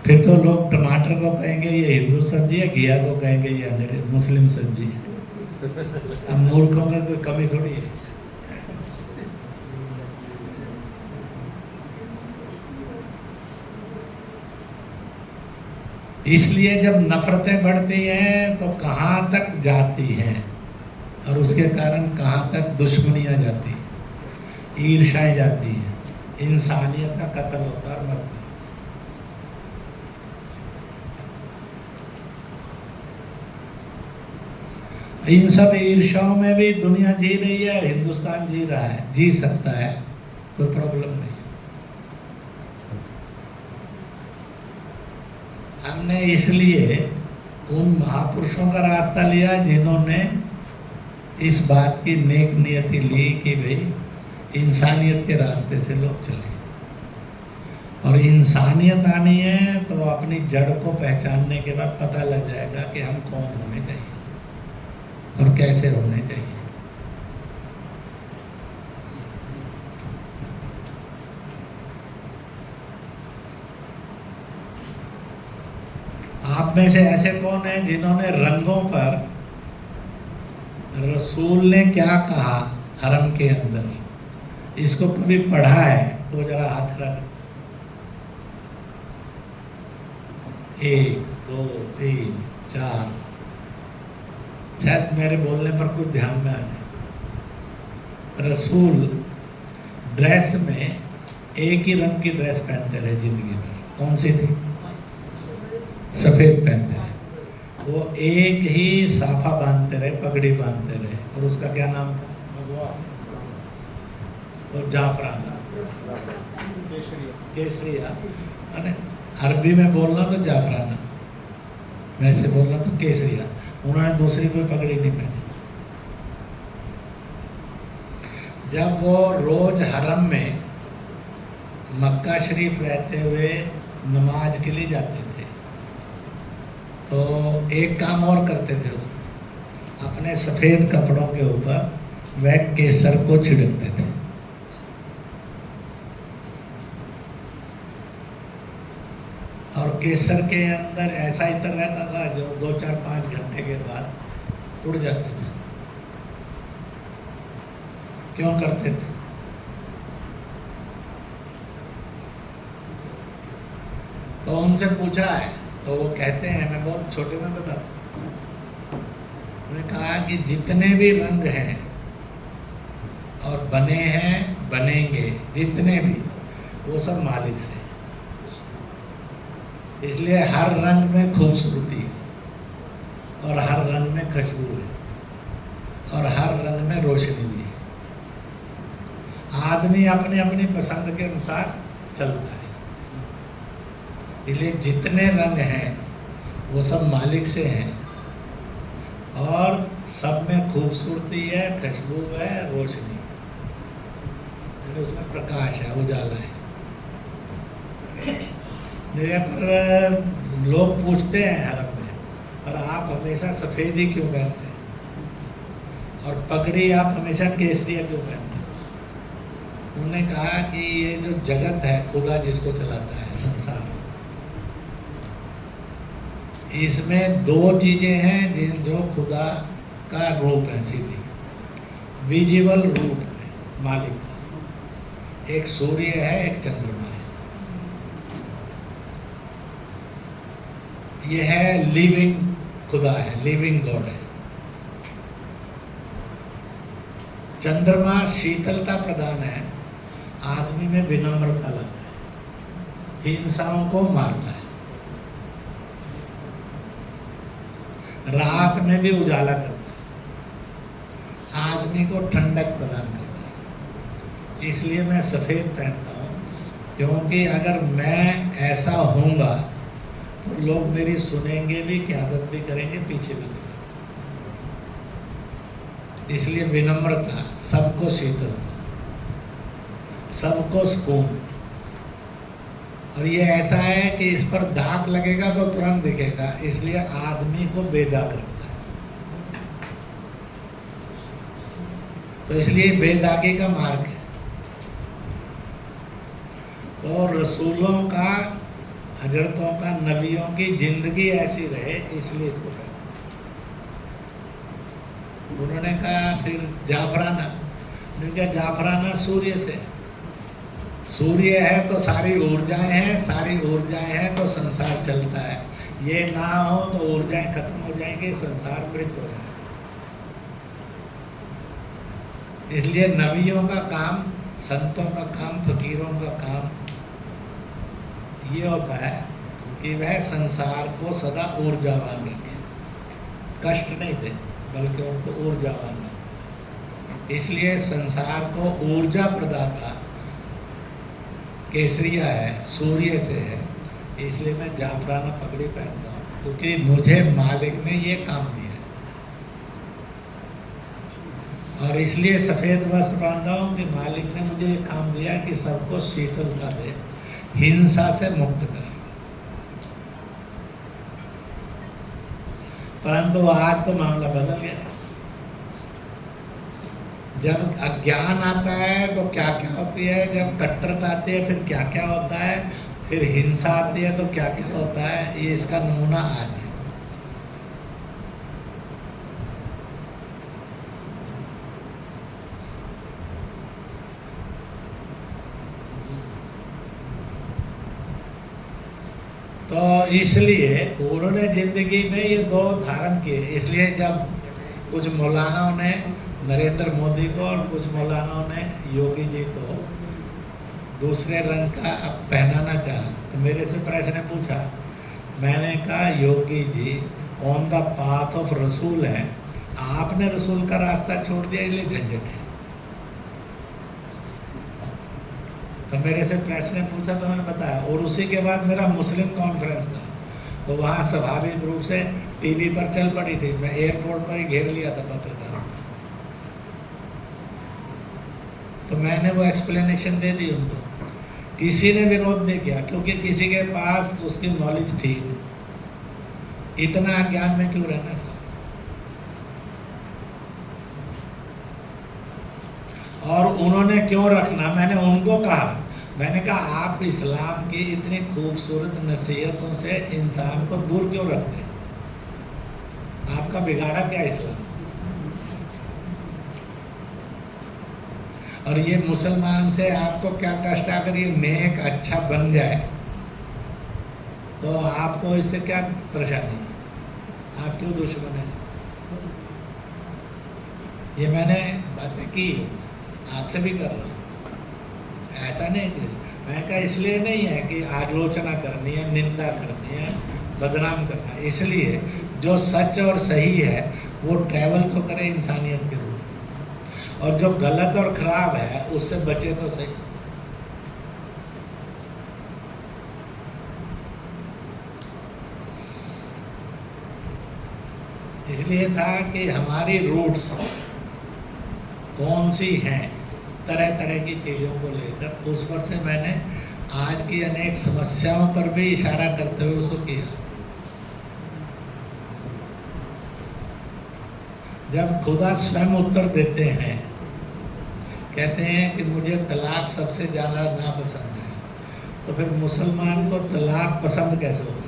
फिर तो लोग टमाटर को कहेंगे ये हिंदू सब्जी है, घिया को कहेंगे ये अंग्रेज मुस्लिम सब्जी है। अब मूर्खों में कोई कमी थोड़ी है। इसलिए जब नफरतें बढ़ती हैं तो कहाँ तक जाती हैं, और उसके कारण कहाँ तक दुश्मनियाँ जाती हैं, ईर्ष्याएं जाती हैं, इंसानियत का कत्ल होता है और मरता है। इन सब ईर्ष्याओं में भी दुनिया जी रही है, हिंदुस्तान जी रहा है, जी सकता है, कोई प्रॉब्लम नहीं। हमने इसलिए उन महापुरुषों का रास्ता लिया जिन्होंने इस बात की नेक नियति ली कि भाई इंसानियत के रास्ते से लोग चले, और इंसानियत आनी है तो अपनी जड़ को पहचानने के बाद पता लग जाएगा कि हम कौन होने चाहिए और कैसे होने चाहिए। आप में से ऐसे कौन है जिन्होंने रंगों पर रसूल ने क्या कहा हरम के अंदर, इसको कभी पढ़ा है? तो जरा हाथ रख। 1 2 3 4, शायद मेरे बोलने पर कुछ ध्यान में आ जाए। रसूल ड्रेस में एक ही रंग की ड्रेस पहनते रहे जिंदगी भर। कौन सी थी? सफेद पहनते रहे। वो एक ही साफा बांधते रहे, पगड़ी बांधते रहे, और उसका क्या नाम था? तो जाफराना, केसरिया। अरे अरबी में बोलना तो जाफराना, वैसे बोलना तो केसरिया। उन्होंने दूसरी कोई पगड़ी नहीं पहनी। जब वो रोज हरम में मक्का शरीफ रहते हुए नमाज के लिए जाते थे तो एक काम और करते थे, उसमें अपने सफ़ेद कपड़ों के ऊपर वह केसर को छिड़कते थे। और केसर के अंदर ऐसा इतर रहता था जो 2 4 5 घंटे के बाद उड़ जाते थे। क्यों करते थे? तो उनसे पूछा है तो वो कहते हैं, मैं बहुत छोटे में बताता हूँ, उन्होंने कहा कि जितने भी रंग हैं और बने हैं बनेंगे जितने भी, वो सब मालिक से। इसलिए हर रंग में खूबसूरती है और हर रंग में खुशबू है और हर रंग में रोशनी भी है। आदमी अपनी अपनी पसंद के अनुसार चलता है। इसलिए जितने रंग हैं वो सब मालिक से हैं और सब में खूबसूरती है, खुशबू है, रोशनी, उसमें प्रकाश है, उजाला है। मेरे पर लोग पूछते हैं हरम में, और आप हमेशा सफ़ेद ही क्यों पहनते हैं, और पगड़ी आप हमेशा केसरिया क्यों पहनते हैं? उन्होंने कहा कि ये जो जगत है, खुदा जिसको चलाता है, संसार, इसमें 2 चीज़ें हैं जिन जो खुदा का रूप है, सीधी विजिबल रूप है मालिक का। एक सूर्य है, एक चंद्रमा है। ये है लिविंग खुदा है, लिविंग गॉड है। चंद्रमा शीतलता प्रदान है, आदमी में विनम्रता लाता है, हिंसाओं को मारता है, रात में भी उजाला करता है, आदमी को ठंडक प्रदान करता है। इसलिए मैं सफ़ेद पहनता हूँ, क्योंकि अगर मैं ऐसा होऊंगा तो लोग मेरी सुनेंगे भी, क़यादत भी करेंगे, पीछे भी चलेंगे। इसलिए विनम्रता, सबको शीतलता, सबको सुकून। और ये ऐसा है कि इस पर दाग लगेगा तो तुरंत दिखेगा, इसलिए आदमी को बेदाग रखता है। तो इसलिए बेदागी का मार्ग है। तो रसूलों का, हजरतों का, नबियों की जिंदगी ऐसी रहे, इसलिए इसको कहा। उन्होंने कहा फिर जाफराना, उन्होंने कहा जाफराना सूर्य से। सूर्य है तो सारी ऊर्जाएं हैं, सारी ऊर्जाएं हैं तो संसार चलता है। ये ना हो तो ऊर्जाएं खत्म हो जाएंगी, संसार मृत हो जाएगा। इसलिए नबियों का काम, संतों का काम, फकीरों का काम ये होता है कि वह संसार को सदा ऊर्जावान रखे, कष्ट नहीं दे। बल्कि उनको ऊर्जावान है। इसलिए संसार को ऊर्जा प्रदाता केसरिया है, सूर्य से है। इसलिए मैं जाफराना पगड़ी पहनता हूँ, क्योंकि मुझे मालिक ने ये काम दिया। और इसलिए सफ़ेद वस्त्र बांधा हूँ कि मालिक ने मुझे ये काम दिया कि सबको शीतलता दे, हिंसा से मुक्त करे। परंतु आज तो मामला बदल गया है। जब अज्ञान आता है तो क्या क्या होती है, जब कट्टरता आती है फिर क्या क्या होता है, फिर हिंसा आती है तो क्या क्या होता है। ये इसका नमूना आज है। तो इसलिए उन्होंने जिंदगी में ये दो धारण किए। इसलिए जब कुछ मौलानाओं ने नरेंद्र मोदी को और कुछ मौलानाओं ने योगी जी को दूसरे रंग का अब पहनाना चाहा, तो मेरे से प्रश्न पूछा। मैंने कहा Yogi ji on the path of रसूल हैं, आपने रसूल का रास्ता छोड़ दिया, इसलिए झंझट है। तो मेरे से प्रश्न पूछा तो मैंने बताया। और उसी के बाद मेरा मुस्लिम कॉन्फ्रेंस था, तो वहाँ स्वाभाविक रूप से टीवी पर चल पड़ी थी। मैं एयरपोर्ट पर ही घेर लिया था पत्रकारों को। तो मैंने वो एक्सप्लेनेशन दे दी उनको। किसी ने विरोध नहीं किया, क्योंकि किसी के पास उसकी नॉलेज थी। इतना अज्ञान में क्यों रहना साहब। और उन्होंने क्यों रखना, मैंने उनको कहा, मैंने कहा आप इस्लाम की इतनी खूबसूरत नसीहतों से इंसान को दूर क्यों रखते हैं? आपका बिगाड़ा क्या इस्लाम? और ये मुसलमान से आपको क्या कष्ट, अगर ये नेक अच्छा बन जाए तो आपको इससे क्या परेशानी? आप क्यों दुश्मन है? ये मैंने बातें की, आपसे भी कर रहा हूँ। ऐसा नहीं कि मैं कहा इसलिए नहीं है कि आलोचना करनी है, निंदा करनी है, बदनाम करना है। इसलिए जो सच और सही है वो ट्रैवल तो करे इंसानियत के रूप में, और जो गलत और खराब है उससे बचे तो सही। इसलिए था कि हमारी रूट्स कौन सी हैं, तरह तरह की चीज़ों को लेकर, उस पर से मैंने आज की अनेक समस्याओं पर भी इशारा करते हुए उसको किया। जब खुदा स्वयं उत्तर देते हैं, कहते हैं कि मुझे तलाक सबसे ज़्यादा नापसंद है, तो फिर मुसलमान को तलाक पसंद कैसे होगी?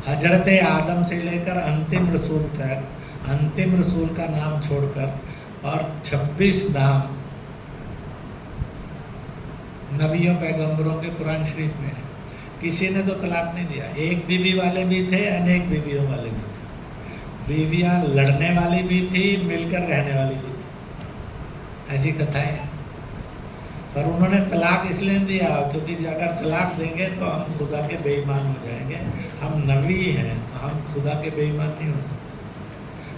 हजरत आदम से लेकर अंतिम रसूल तक, अंतिम रसूल का नाम छोड़कर और 26 नाम नबियों पैगंबरों के कुरान शरीफ में है। किसी ने तो तलाक नहीं दिया। एक बीवी वाले भी थे, अनेक बीवियों वाले भी थे। बीवियां लड़ने वाली भी थी, मिलकर रहने वाली भी थी, ऐसी कथाएं हैं। पर उन्होंने तलाक इसलिए नहीं दिया क्योंकि अगर तलाक देंगे तो हम खुदा के बेईमान हो जाएंगे। हम नबी हैं तो हम खुदा के बेईमान नहीं हो सकते।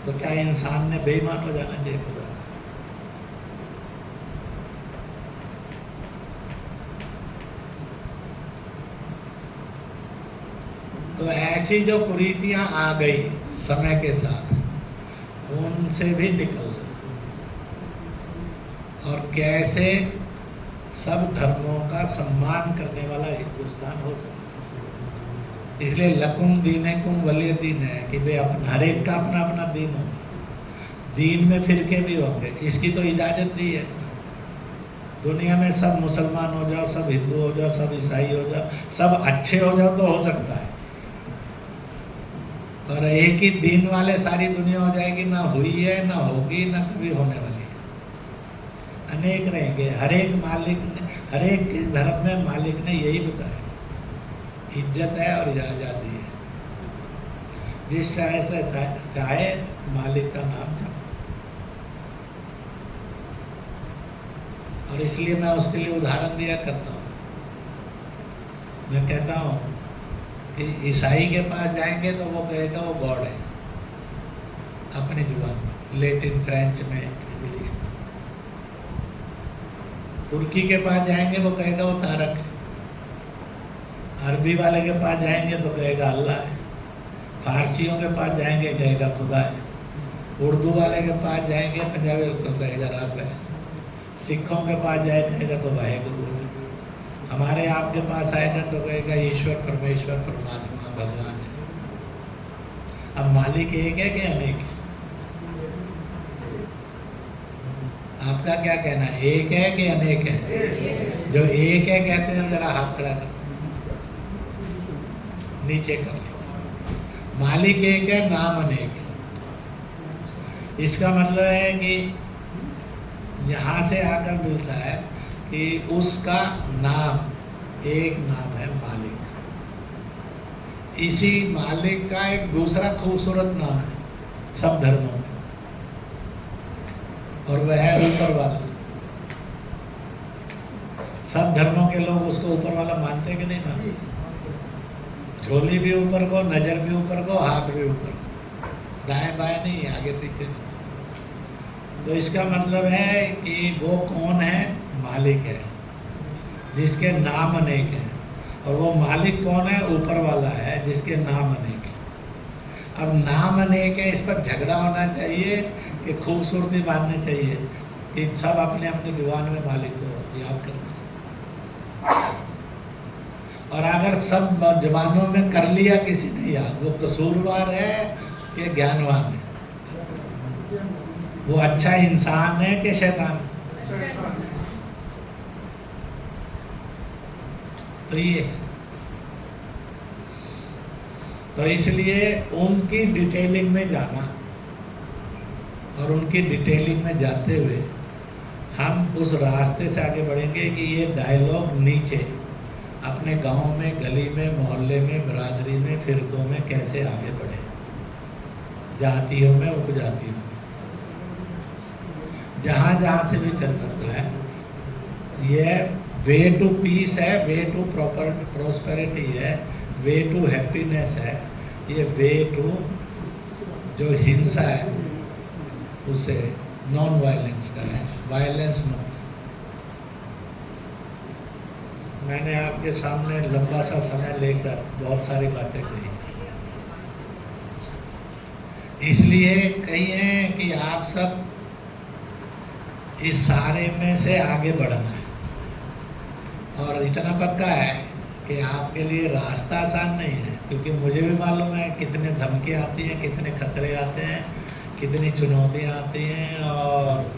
तो क्या इंसान ने बेईमान हो जाना चाहिए खुदा? तो ऐसी जो कुरीतियां आ गई समय के साथ, उनसे भी निकल, और कैसे सब धर्मों का सम्मान करने वाला हिंदुस्तान हो सकता। इसलिए लकुम दीनकुम वलिय दीन है कि वे अपना, हर एक का अपना अपना दीन होगा। दीन में फिरके भी होंगे, इसकी तो इजाज़त दी है। दुनिया में सब मुसलमान हो जाओ, सब हिंदू हो जाओ, सब ईसाई हो जाओ, सब अच्छे हो जाओ तो हो सकता है, पर एक ही दीन वाले सारी दुनिया हो जाएगी ना, हुई है ना होगी ना कभी होने वाली है। अनेक रहेंगे। हर एक मालिक ने, हर एक धर्म में मालिक ने यही बताया, इज्जत है और आज़ादी है। जिस चाहे से चाहे मालिक का नाम जाओ। और इसलिए मैं उसके लिए उदाहरण दिया करता हूँ। मैं कहता हूँ कि ईसाई के पास जाएंगे तो वो कहेगा वो गॉड है, अपनी जुबान में, लेटिन, फ्रेंच में, इंग्लिश में। तुर्की के पास जाएंगे वो कहेगा वो तारक है। अरबी वाले के पास जाएंगे तो कहेगा अल्लाह है। फारसियों के पास जाएंगे कहेगा खुदा है। उर्दू वाले के पास जाएंगे, पंजाबी तो कहेगा रब है। सिखों के पास जाए कहेगा तो वाहेगुरु है। हमारे आपके पास आएगा तो कहेगा ईश्वर, परमेश्वर, परमात्मा, भगवान है। अब मालिक एक है कि अनेक है? आपका क्या कहना है, एक है कि अनेक है? जो एक है कहते हैं जरा हाथ खड़ा कर, नीचे कर लीजिए। मालिक एक है, नाम अनेक है। इसका मतलब है कि यहाँ से आकर मिलता है कि उसका नाम, एक नाम है मालिक। इसी मालिक का एक दूसरा खूबसूरत नाम है सब धर्मों में, और वह है ऊपर वाला। सब धर्मों के लोग उसको ऊपर वाला मानते कि नहीं मानते? झोली भी ऊपर को, नजर भी ऊपर को, हाथ भी ऊपर को, दाएं बाएं नहीं, आगे पीछे नहीं। तो इसका मतलब है कि वो कौन है? मालिक है, जिसके नाम अनेक हैं। और वो मालिक कौन है? ऊपर वाला है, जिसके नाम अनेक है। अब नाम अनेक है, इस पर झगड़ा होना चाहिए कि खूबसूरती बांधनी चाहिए कि सब अपने अपने जुबान में मालिक को याद करते हैं। और अगर सब जुबानों में कर लिया किसी ने याद, वो कसूरवार है कि ज्ञानवान है? वो अच्छा इंसान है कि शैतान है? तो ये, तो इसलिए उनकी डिटेलिंग में जाना, और उनकी डिटेलिंग में जाते हुए हम उस रास्ते से आगे बढ़ेंगे कि ये डायलॉग नीचे अपने गांव में, गली में, मोहल्ले में, बिरादरी में, फिरकों में कैसे आगे बढ़े, जातियों में, उपजातियों में, जहाँ जहाँ से भी चल सकता है। यह वे टू पीस है, वे टू प्रॉस्पेरिटी है, वे टू हैप्पीनेस है, ये वे टू जो हिंसा है उसे नॉन वायलेंस का है, वायलेंस मुक्त। मैंने आपके सामने लंबा सा समय लेकर बहुत सारी बातें कही, इसलिए कही है कि आप सब इस सारे में से आगे बढ़ना है। और इतना पक्का है कि आपके लिए रास्ता आसान नहीं है, क्योंकि मुझे भी मालूम है कितने धमकियाँ आती हैं, कितने खतरे आते हैं, कितनी चुनौतियाँ आती हैं, और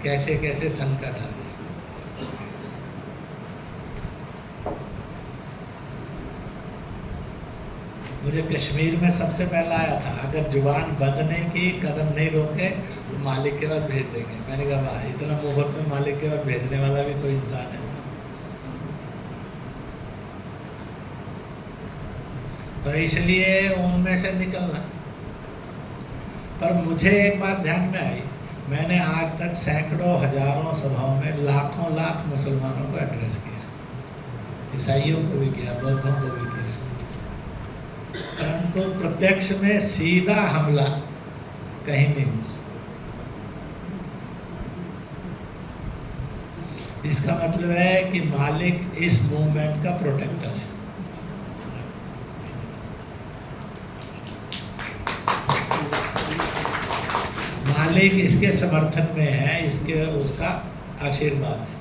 कैसे कैसे संकट आते हैं। मुझे कश्मीर में सबसे पहला आया था, अगर जुबान बंद नहीं की, कदम नहीं रोके तो मालिक के बाद भेज देंगे। मैंने कहा वाह, इतना मुफ्त में मालिक के बाद भेजने वाला भी कोई इंसान है। तो इसलिए उनमें से निकलना। पर मुझे एक बात ध्यान में आई, मैंने आज तक सैकड़ों हजारों सभाओं में लाखों लाख मुसलमानों को एड्रेस किया, ईसाइयों को भी किया, बौद्धों को भी किया, परंतु प्रत्यक्ष में सीधा हमला कहीं नहीं हुआ। इसका मतलब है कि मालिक इस मूवमेंट का प्रोटेक्टर है। मालिक इसके समर्थन में है, इसके उसका आशीर्वाद है।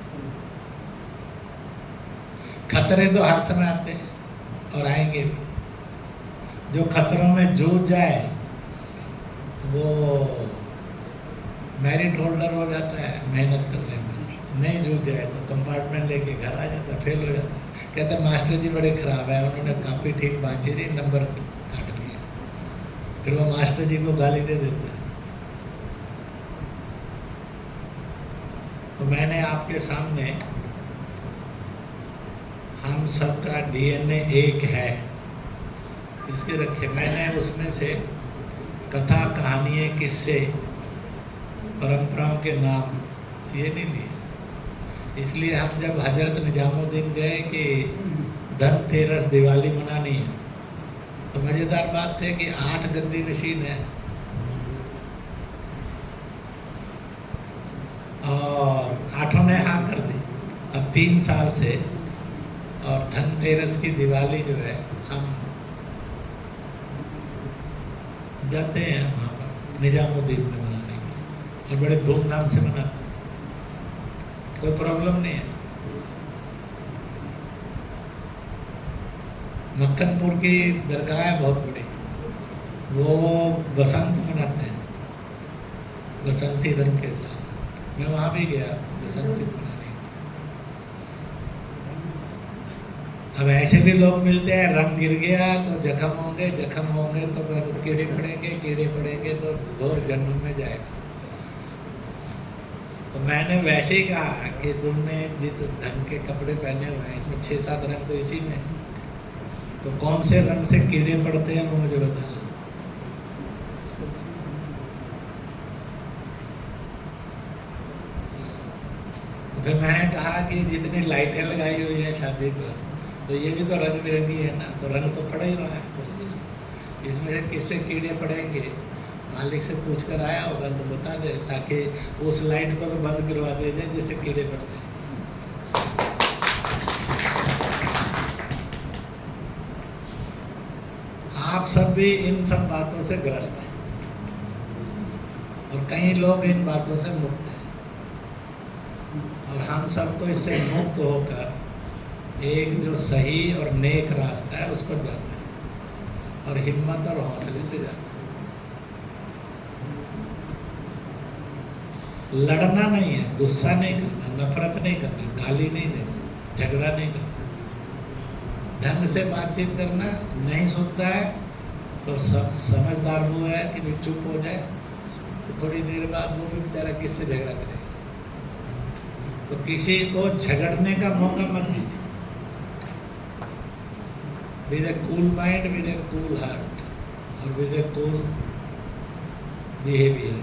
खतरे तो हर समय आते हैं और आएंगे भी। जो खतरों में जूझ जाए वो मेरिट होल्डर हो जाता है मेहनत करने में, नहीं जूझ जाए तो कंपार्टमेंट लेके घर आ जाता है, फेल हो जाता है। कहते मास्टर जी बड़े खराब है, उन्होंने कापी ठीक बांची नहीं, नंबर काट लिया, फिर वो मास्टर जी को गाली दे देता है। तो मैंने आपके सामने हम सबका डीएनए एक है इसके रखे। मैंने उसमें से कथा, कहानियाँ, किस्से, परंपराओं के नाम ये नहीं लिए। इसलिए हम जब हजरत निजामुद्दीन गए कि धनतेरस दिवाली मनानी है। तो मजेदार बात है कि 8 गद्दी मशीन है और 8 ने हाँ कर दी अब 3 साल से। और धनतेरस की दिवाली जो है हम जाते हैं वहाँ पर निजामुद्दीन में मनाने के और बड़े धूमधाम से मनाते हैं, कोई प्रॉब्लम नहीं है। मक्खनपुर की दरगाह है बहुत बड़ी, वो बसंत मनाते हैं बसंती रंग के साथ। मैं वहाँ भी गया बसंती मनाने। अब ऐसे भी लोग मिलते हैं, रंग गिर गया तो जख्म होंगे तो फिर कीड़े पड़ेंगे तो घोर जन्म में जाएगा। तो मैंने वैसे ही कहा कि तुमने जिस ढंग के कपड़े पहने हुए हैं इसमें 6-7 रंग तो इसी में, तो कौन से रंग से कीड़े पड़ते हैं वो मुझे बता। तो फिर मैंने कहा कि जितनी लाइटें लगाई हुई है शादी पर, तो ये भी तो रंग बिरंगी है ना, तो रंग तो पड़ ही रहा है उसके, इसमें से किससे कीड़े पड़ेंगे मालिक से पूछ कर आया होगा तो बता दे, ताकि उस लाइट को तो बंद करवा दिया जाए जिससे कीड़े पड़ते हैं। आप सब भी इन सब बातों से ग्रस्त हैं और कई लोग इन बातों से मुक्त हैं, और हम सबको इससे मुक्त होकर एक जो सही और नेक रास्ता है उस पर जाना है और हिम्मत और हौसले से जाना है। लड़ना नहीं है, गुस्सा नहीं करना, नफरत नहीं करना, गाली नहीं देना, झगड़ा नहीं करना, ढंग से बातचीत करना। नहीं सुनता है तो समझदार वो है कि भाई चुप हो जाए, तो थोड़ी देर बाद वो भी बेचारा किससे झगड़ा करेगा। तो किसी को झगड़ने का मौका मत दीजिए। With A cool mind, with A cool heart और विद ए कूल बिहेवियर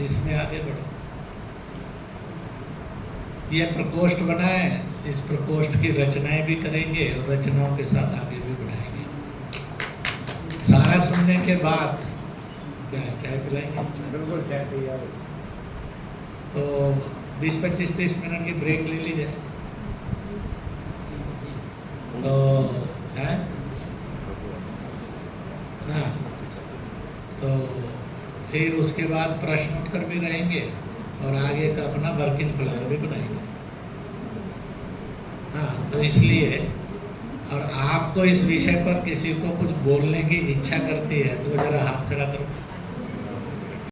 इसमें आगे बढ़ो। यह प्रकोष्ठ बना है, इस प्रकोष्ठ की रचनाएं भी करेंगे और रचनाओं के साथ आगे भी बढ़ाएंगे। सारा सुनने के बाद क्या चाय पिलाएंगे? बिल्कुल चाय तैयार है। तो 20-25-30 मिनट की ब्रेक ले ली जाए तो है ना। तो फिर उसके बाद प्रश्न उत्तर भी रहेंगे और आगे का अपना वर्किंग प्लान भी बनाएंगे। हाँ, तो इसलिए और आपको इस विषय पर किसी को कुछ बोलने की इच्छा करती है तो जरा हाथ खड़ा करो।